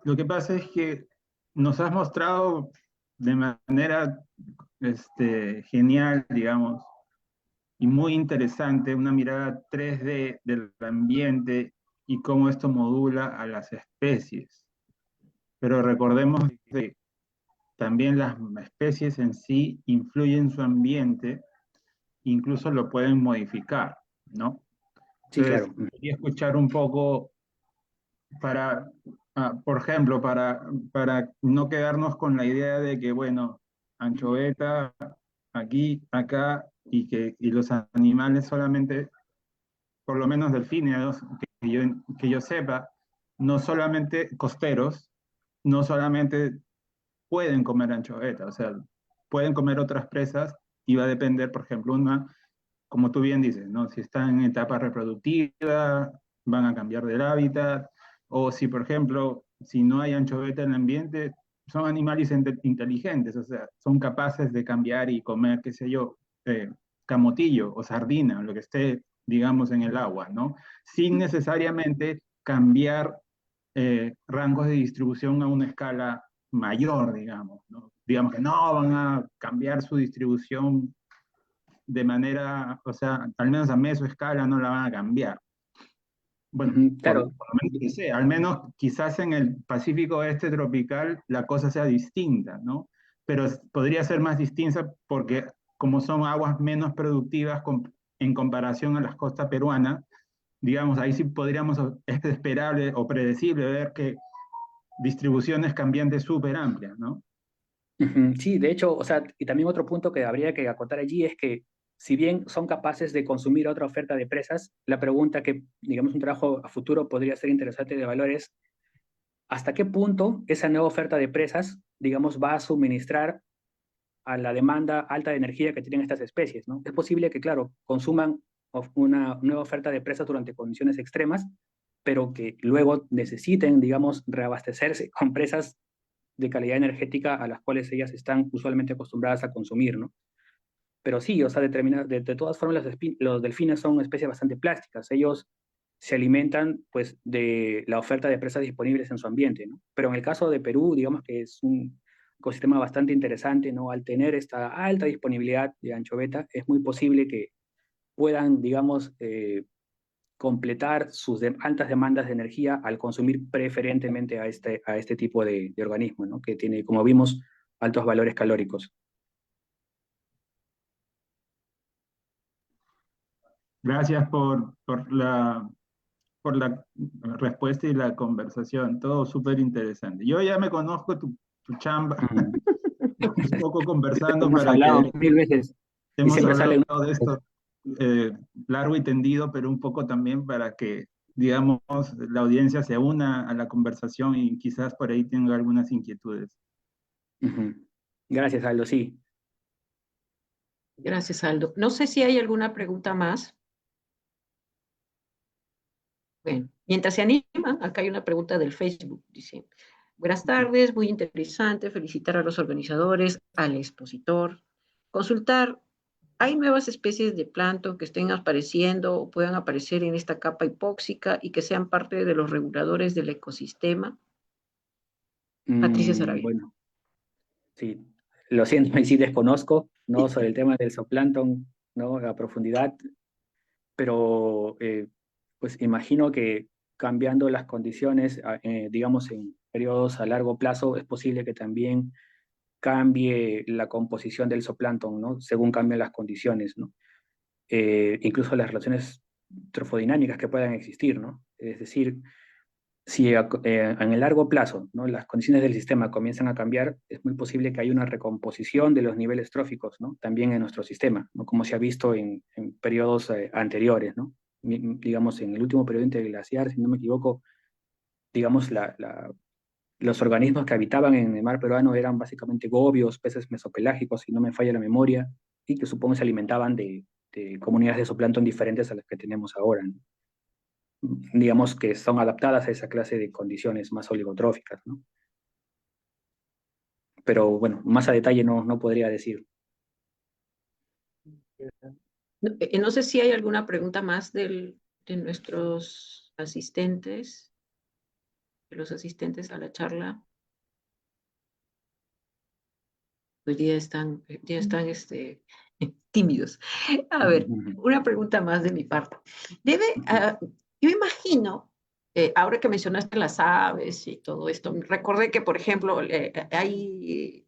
lo que pasa es que nos has mostrado de manera genial, digamos, y muy interesante una mirada 3D del ambiente y cómo esto modula a las especies. Pero recordemos que también las especies en sí influyen en su ambiente, incluso lo pueden modificar, ¿no? Sí, Entonces, claro. quería escuchar un poco para, por ejemplo, para no quedarnos con la idea de que, bueno, anchoveta aquí, acá, y los animales solamente, por lo menos delfines, que yo sepa, no solamente costeros, no solamente pueden comer anchoveta, o sea, pueden comer otras presas y va a depender, por ejemplo, como tú bien dices, ¿no? Si están en etapa reproductiva, van a cambiar del hábitat, o si, por ejemplo, si no hay anchoveta en el ambiente, son animales inteligentes, o sea, son capaces de cambiar y comer, qué sé yo, camotillo o sardina, lo que esté, digamos, en el agua, ¿no? Sin necesariamente cambiar rangos de distribución a una escala mayor, digamos, ¿no? Digamos que no van a cambiar su distribución de manera, o sea, al menos a mesoescala no la van a cambiar. Bueno, Ujú, claro. por lo menos que sea, al menos quizás en el Pacífico Este tropical la cosa sea distinta, ¿no? Pero podría ser más distinta porque como son aguas menos productivas en comparación a las costas peruanas, digamos, ahí sí podríamos, es esperable o predecible ver que distribuciones cambiantes súper amplias, ¿no? Ujú, sí, de hecho, o sea, y también otro punto que habría que acotar allí es que si bien son capaces de consumir otra oferta de presas, la pregunta que, digamos, un trabajo a futuro podría ser interesante de evaluar es hasta qué punto esa nueva oferta de presas, digamos, va a suministrar a la demanda alta de energía que tienen estas especies, ¿no? Es posible que, claro, consuman una nueva oferta de presas durante condiciones extremas, pero que luego necesiten, digamos, reabastecerse con presas de calidad energética a las cuales ellas están usualmente acostumbradas a consumir, ¿no? Pero sí, o sea, de todas formas los delfines son especies bastante plásticas. Ellos se alimentan, pues, de la oferta de presas disponibles en su ambiente, ¿no? Pero en el caso de Perú, digamos que es un ecosistema bastante interesante, ¿no? Al tener esta alta disponibilidad de anchoveta, es muy posible que puedan, digamos, completar sus altas demandas de energía al consumir preferentemente a este tipo de organismo, ¿no? Que tiene, como vimos, altos valores calóricos. Gracias por la respuesta y la conversación, todo súper interesante. Yo ya me conozco tu chamba, Mm. un poco conversando Hemos para hablado que 1000 veces y hemos siempre hablado salen. de esto largo y tendido, pero un poco también para que, digamos, la audiencia se una a la conversación y quizás por ahí tenga algunas inquietudes. Ujú. Gracias, Aldo, sí. Gracias, Aldo. No sé si hay alguna pregunta más. Bueno, mientras se anima, acá hay una pregunta del Facebook. Dice, buenas tardes, muy interesante, felicitar a los organizadores, al expositor, consultar, ¿hay nuevas especies de plancton que estén apareciendo o puedan aparecer en esta capa hipóxica y que sean parte de los reguladores del ecosistema? Patricia Sarabia. Bueno, sí. Lo siento, y sí desconozco, ¿no? Sobre el tema del zooplancton, ¿no? A profundidad, pero pues imagino que cambiando las condiciones, digamos, en periodos a largo plazo, es posible que también cambie la composición del zooplancton, ¿no? Según cambian las condiciones, ¿no? Incluso las relaciones trofodinámicas que puedan existir, ¿no? Es decir, si en el largo plazo, ¿no? Las condiciones del sistema comienzan a cambiar, es muy posible que haya una recomposición de los niveles tróficos, ¿no? También en nuestro sistema, ¿no? Como se ha visto en periodos anteriores, ¿no? Digamos, en el último periodo interglaciar, si no me equivoco, digamos, los organismos que habitaban en el mar peruano eran básicamente gobios, peces mesopelágicos, si no me falla la memoria, y que supongo se alimentaban de comunidades de zooplancton diferentes a las que tenemos ahora, ¿no? Digamos que son adaptadas a esa clase de condiciones más oligotróficas, ¿no? Pero bueno, más a detalle no podría decir. No, no sé si hay alguna pregunta más de nuestros asistentes, de los asistentes a la charla. Ya están tímidos. A ver, una pregunta más de mi parte. Yo imagino, ahora que mencionaste las aves y todo esto, recordé que, por ejemplo, hay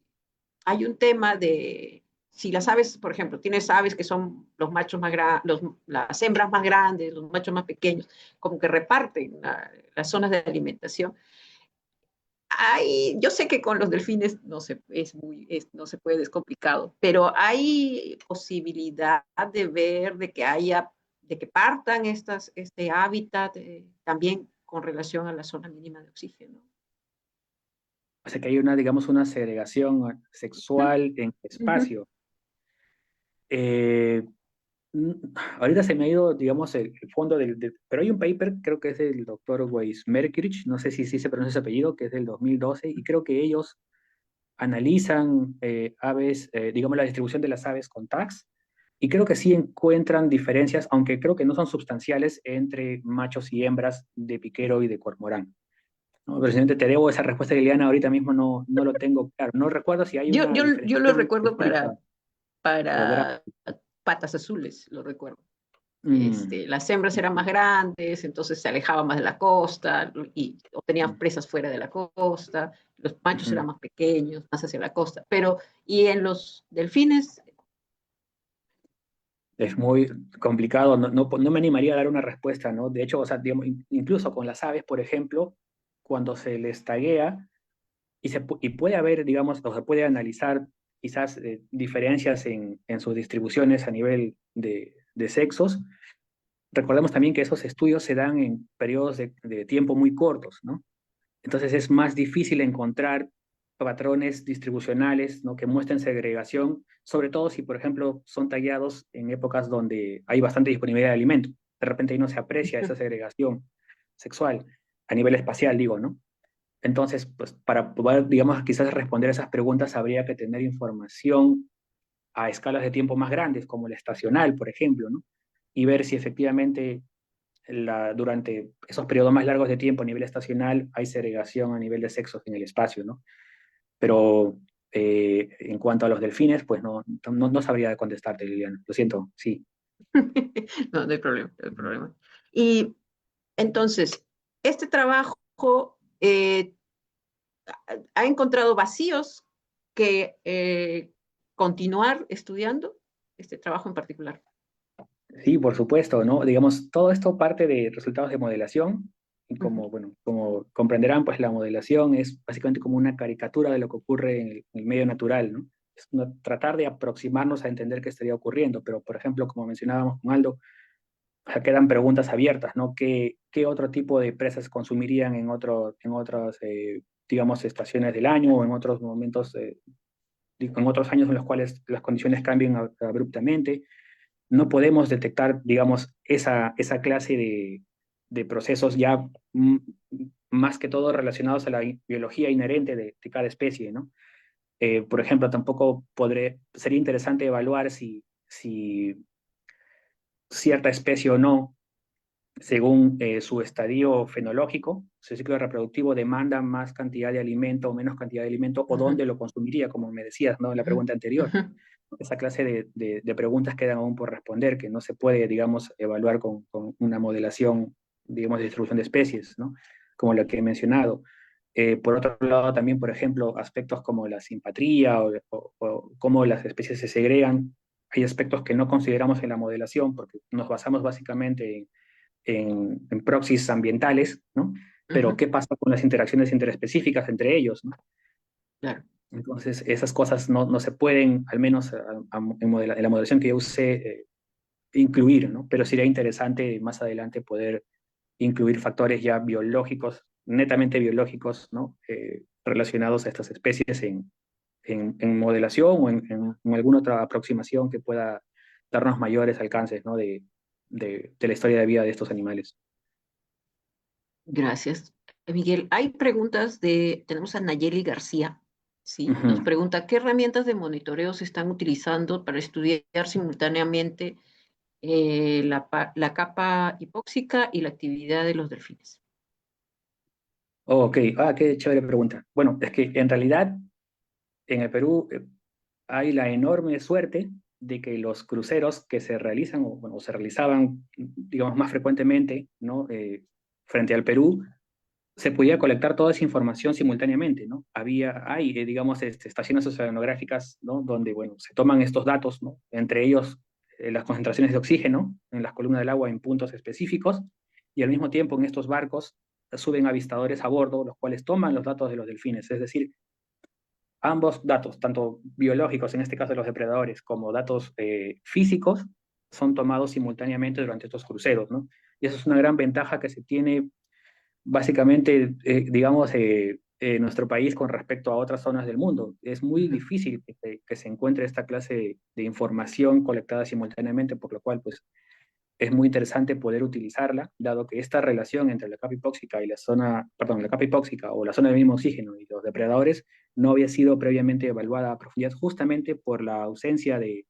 un tema de, si las aves, por ejemplo, tienes aves que son los machos más grandes, las hembras más grandes, los machos más pequeños, como que reparten las zonas de alimentación. Yo sé que con los delfines no se puede, es complicado, pero hay posibilidad de ver, de que partan este hábitat también con relación a la zona mínima de oxígeno. O sea que hay una, digamos, una segregación sexual en Uh -huh. espacio. Eh, mm, Ahorita se me ha ido, digamos, el fondo pero hay un paper, creo que es del doctor Weismerkirch, no sé si se pronuncia ese apellido, que es del 2012, y creo que ellos analizan aves, digamos, la distribución de las aves con tags, y creo que sí encuentran diferencias, aunque creo que no son sustanciales, entre machos y hembras de piquero y de cormorán. No, presidente, te debo esa respuesta, Liliana, ahorita mismo no lo tengo claro. No recuerdo si hay una Yo lo diferenciación recuerdo estricta o para patas azules, lo recuerdo. mm, Las hembras eran más grandes, entonces se alejaban más de la costa o tenían mm, presas fuera de la costa, los machos ujú. eran más pequeños, más hacia la costa, y en los delfines, Es muy complicado, no me animaría a dar una respuesta, ¿no? De hecho, o sea, digamos, incluso con las aves, por ejemplo, cuando se les taguea y puede haber, digamos, o se puede analizar quizás diferencias en sus distribuciones a nivel de sexos. Recordemos también que esos estudios se dan en periodos de tiempo muy cortos, ¿no? Entonces es más difícil encontrar patrones distribucionales, ¿no? Que muestren segregación, sobre todo si, por ejemplo, son tallados en épocas donde hay bastante disponibilidad de alimento. De repente ahí no se aprecia esa segregación sexual, a nivel espacial, digo, ¿no? Entonces, pues para poder, digamos, quizás responder esas preguntas habría que tener información a escalas de tiempo más grandes, como la estacional, por ejemplo, ¿no? Y ver si efectivamente durante esos periodos más largos de tiempo a nivel estacional hay segregación a nivel de sexos en el espacio, ¿no? Pero en cuanto a los delfines, pues no sabría contestarte, Liliana. Lo siento, sí. no hay problema, no hay problema. Y entonces, este trabajo eh, ha encontrado vacíos que continuar estudiando, este trabajo en particular. Sí, por supuesto, ¿no? Digamos, todo esto parte de resultados de modelación. Y Ujú, como comprenderán, pues la modelación es básicamente como una caricatura de lo que ocurre en el medio natural, ¿no? Es tratar de aproximarnos a entender qué estaría ocurriendo, pero por ejemplo, como mencionábamos con Aldo, o sea, quedan preguntas abiertas, ¿no? ¿Qué otro tipo de presas consumirían en otras, digamos, estaciones del año o en otros momentos, en otros años en los cuales las condiciones cambian abruptamente? No podemos detectar, digamos, esa clase de procesos ya más que todo relacionados a la biología inherente de cada especie, ¿no? Por ejemplo, tampoco sería interesante evaluar si cierta especie o no, según su estadio fenológico, su ciclo reproductivo, demanda más cantidad de alimento o menos cantidad de alimento, o ujú, dónde lo consumiría, como me decías, ¿no? En la ujú, pregunta anterior. ujú. Esa clase de preguntas quedan aún por responder, que no se puede, digamos, evaluar con una modelación, digamos, de distribución de especies, ¿no? Como la que he mencionado. Por otro lado, también, por ejemplo, aspectos como la simpatría o cómo las especies se segregan, hay aspectos que no consideramos en la modelación porque nos basamos básicamente en proxies ambientales, ¿no? Pero Ujú, ¿qué pasa con las interacciones interespecíficas entre ellos, ¿no? claro. Entonces, esas cosas no se pueden, al menos en la modelación que yo usé, incluir, ¿no? Pero sería interesante más adelante poder incluir factores ya biológicos, netamente biológicos, ¿no? Relacionados a estas especies en modelación o en alguna otra aproximación que pueda darnos mayores alcances, ¿no? De la historia de vida de estos animales. Gracias. Miguel, hay tenemos a Nayeli García, ¿sí? Nos Ujú. pregunta, ¿qué herramientas de monitoreo se están utilizando para estudiar simultáneamente la capa hipóxica y la actividad de los delfines? Oh, ok, qué chévere pregunta. Bueno, es que en realidad en el Perú hay la enorme suerte de que los cruceros que se realizan, o bueno, se realizaban, digamos, más frecuentemente, ¿no? Frente al Perú, se podía colectar toda esa información simultáneamente, ¿no? Hay, digamos, estaciones oceanográficas, ¿no? Donde, bueno, se toman estos datos, ¿no? Entre ellos, las concentraciones de oxígeno en las columnas del agua en puntos específicos, y al mismo tiempo en estos barcos suben avistadores a bordo, los cuales toman los datos de los delfines, es decir, ambos datos, tanto biológicos, en este caso de los depredadores, como datos físicos, son tomados simultáneamente durante estos cruceros, ¿no? Y eso es una gran ventaja que se tiene básicamente, digamos, nuestro país con respecto a otras zonas del mundo. Es muy Ujú, difícil que se encuentre esta clase de información colectada simultáneamente, por lo cual, pues, es muy interesante poder utilizarla, dado que esta relación entre la capa hipóxica y la zona, perdón, la capa hipóxica o la zona del mismo oxígeno y los depredadores no había sido previamente evaluada a profundidad justamente por la ausencia de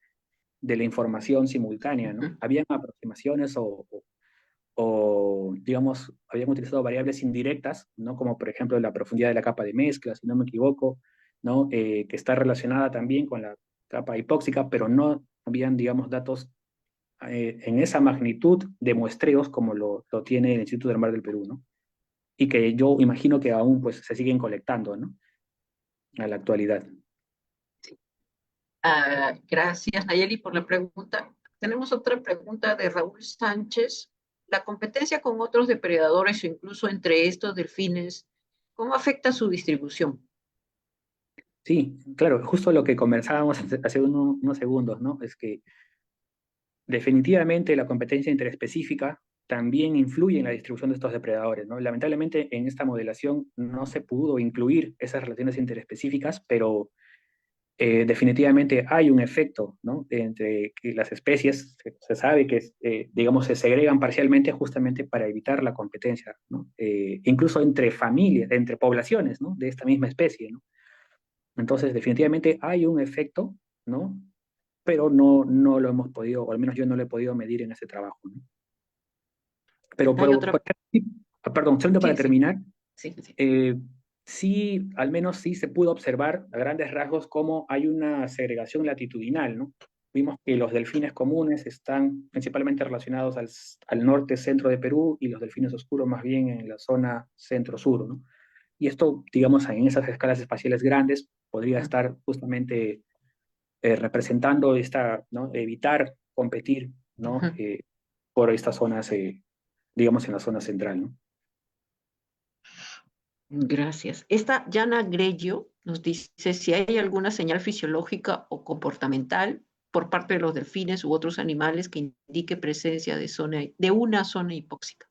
la información simultánea, ¿no? ujú. Habían aproximaciones o, digamos, habían utilizado variables indirectas, ¿no? Como por ejemplo la profundidad de la capa de mezcla, si no me equivoco, ¿no? Que está relacionada también con la capa hipóxica, pero no habían, digamos, datos en esa magnitud de muestreos como lo tiene el Instituto del Mar del Perú, ¿no? Y que yo imagino que aún pues se siguen colectando, ¿no? A la actualidad. Gracias, Nayeli, por la pregunta. Tenemos otra pregunta de Raúl Sánchez. La competencia con otros depredadores o incluso entre estos delfines, ¿cómo afecta su distribución? Sí, claro, justo lo que conversábamos hace unos segundos, ¿no? Es que definitivamente la competencia interespecífica también influye en la distribución de estos depredadores, ¿no? Lamentablemente en esta modelación no se pudo incluir esas relaciones interespecíficas, pero definitivamente hay un efecto, ¿no? Entre que las especies, se sabe que, digamos, se segregan parcialmente justamente para evitar la competencia, ¿no? Incluso entre familias, entre poblaciones, ¿no? De esta misma especie, ¿no? Entonces, definitivamente hay un efecto, ¿no? Pero no lo hemos podido, o al menos yo no lo he podido medir en ese trabajo, ¿no? Pero, Hay otra, perdón, solamente para sí, sí, terminar, sí, sí. eh, sí, al menos sí se pudo observar a grandes rasgos cómo hay una segregación latitudinal, ¿no? Vimos que los delfines comunes están principalmente relacionados al norte-centro de Perú y los delfines oscuros más bien en la zona centro-sur, ¿no? Y esto, digamos, en esas escalas espaciales grandes podría estar justamente representando esta, ¿no? Evitar competir, ¿no? Ujú. Por estas zonas, digamos, en la zona central, ¿no? Gracias. Esta Jana Grello nos dice si hay alguna señal fisiológica o comportamental por parte de los delfines u otros animales que indique presencia de una zona hipóxica.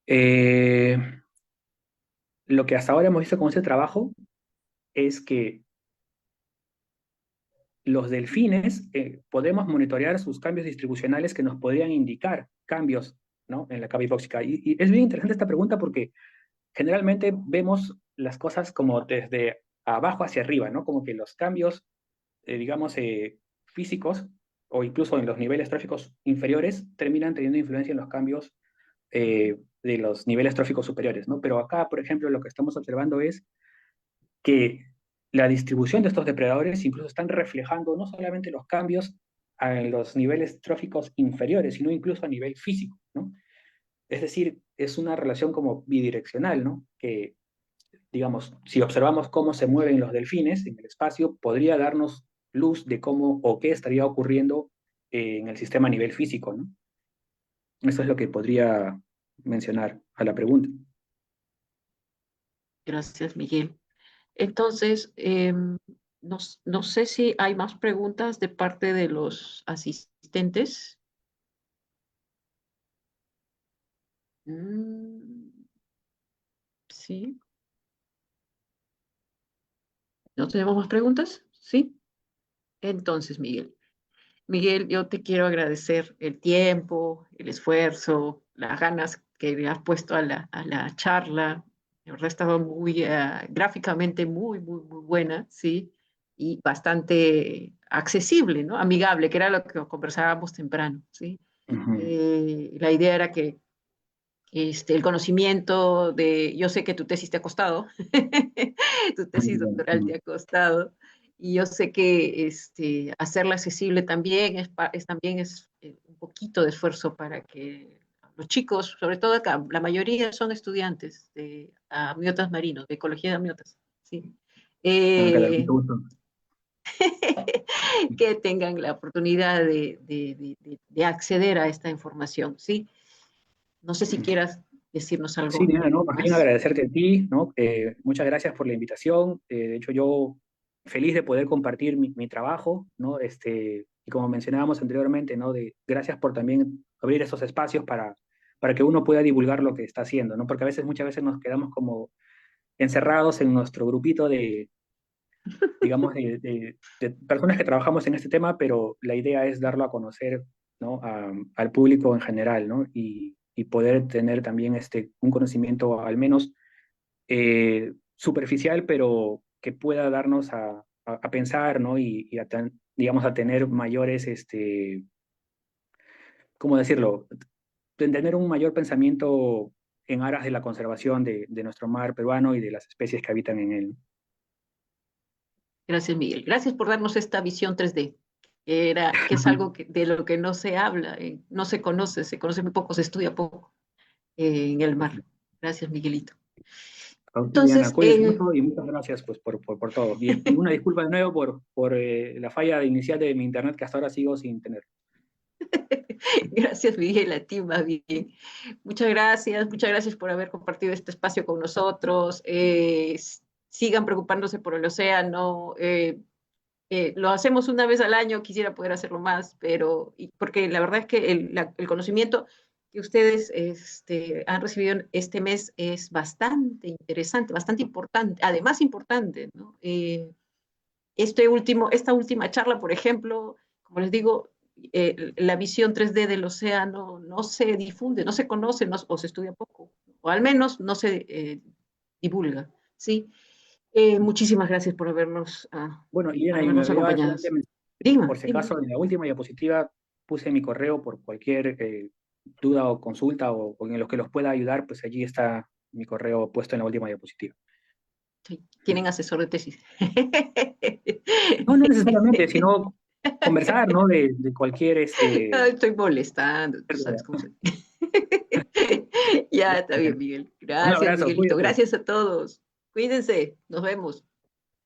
Eh, lo que hasta ahora hemos visto con este trabajo es que los delfines podemos monitorear sus cambios distribucionales que nos podrían indicar cambios, ¿no? En la capa hipóxica. Y es bien interesante esta pregunta porque generalmente vemos las cosas como desde abajo hacia arriba, ¿no? Como que los cambios, digamos, físicos o incluso en los niveles tróficos inferiores terminan teniendo influencia en los cambios de los niveles tróficos superiores, ¿no? Pero acá, por ejemplo, lo que estamos observando es que la distribución de estos depredadores incluso están reflejando no solamente los cambios en los niveles tróficos inferiores, sino incluso a nivel físico, ¿no? Es decir, es una relación como bidireccional, ¿no? Que, digamos, si observamos cómo se mueven los delfines en el espacio, podría darnos luz de cómo o qué estaría ocurriendo en el sistema a nivel físico, ¿no? Eso es lo que podría mencionar a la pregunta. Gracias, Miguel. Entonces, no sé si hay más preguntas de parte de los asistentes. Mm, sí, ¿no tenemos más preguntas? Sí. Entonces, Miguel, yo te quiero agradecer el tiempo, el esfuerzo, las ganas que le has puesto a la charla. La verdad, ha estado muy gráficamente muy buena, ¿sí? Y bastante accesible, ¿no? Amigable, que era lo que conversábamos temprano, ¿sí? Ujú. La idea era que el conocimiento yo sé que tu tesis te ha costado, tu tesis doctoral te ha costado, y yo sé que hacerla accesible también también es un poquito de esfuerzo para que los chicos, sobre todo acá, la mayoría son estudiantes de amiotas marinos, de ecología de amiotas, ¿sí? Ah, claro, mucho Eh, gusto. que tengan la oportunidad de acceder a esta información, ¿sí? No sé si quieras decirnos Sí, algo Diana, no, más bien más. agradecerte a ti, ¿no? Muchas gracias por la invitación. De hecho, yo feliz de poder compartir mi trabajo, ¿no? Y como mencionábamos anteriormente, ¿no? Gracias por también abrir esos espacios para que uno pueda divulgar lo que está haciendo, ¿no? Porque muchas veces nos quedamos como encerrados en nuestro grupito de, digamos, de personas que trabajamos en este tema, pero la idea es darlo a conocer, ¿no? Al público en general, ¿no? Y poder tener también un conocimiento al menos superficial, pero que pueda darnos a pensar, ¿no? Digamos, a tener mayores, ¿cómo decirlo? De tener un mayor pensamiento en aras de la conservación de nuestro mar peruano y de las especies que habitan en él. Gracias, Miguel. Gracias por darnos esta visión 3D, que es algo de lo que no se habla, no se conoce muy poco, se estudia poco en el mar. Gracias, Miguelito. Liliana, Entonces, cuídense mucho y muchas gracias pues, por todo. Y una disculpa de nuevo por la falla inicial de mi internet que hasta ahora sigo sin tener. gracias, Miguel, a ti más bien. Muchas gracias por haber compartido este espacio con nosotros. Sigan preocupándose por el océano. Lo hacemos una vez al año, quisiera poder hacerlo más, porque la verdad es que el conocimiento que ustedes han recibido este mes es bastante interesante, bastante importante, además importante, ¿no? Esta última charla, por ejemplo, como les digo, la visión 3D del océano no se difunde, no se conoce o se estudia poco, o al menos no se divulga, ¿sí? Muchísimas gracias por Bueno, por Liliana, y me habernos olvidaba acompañado. solamente mencionar, por Dime, si dime. acaso, en la última diapositiva puse mi correo por cualquier duda o consulta o en lo que los pueda ayudar, pues allí está mi correo puesto en la última diapositiva. Sí, tienen asesor de tesis. No, no necesariamente, sino conversar, ¿no? De cualquier, Estoy molestando, tú sabes cómo soy. Ya, está bien, Miguel. Un Gracias, abrazo, Miguelito. cuídate. Gracias a todos. Cuídense. Nos vemos.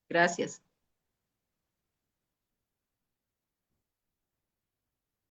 Gracias.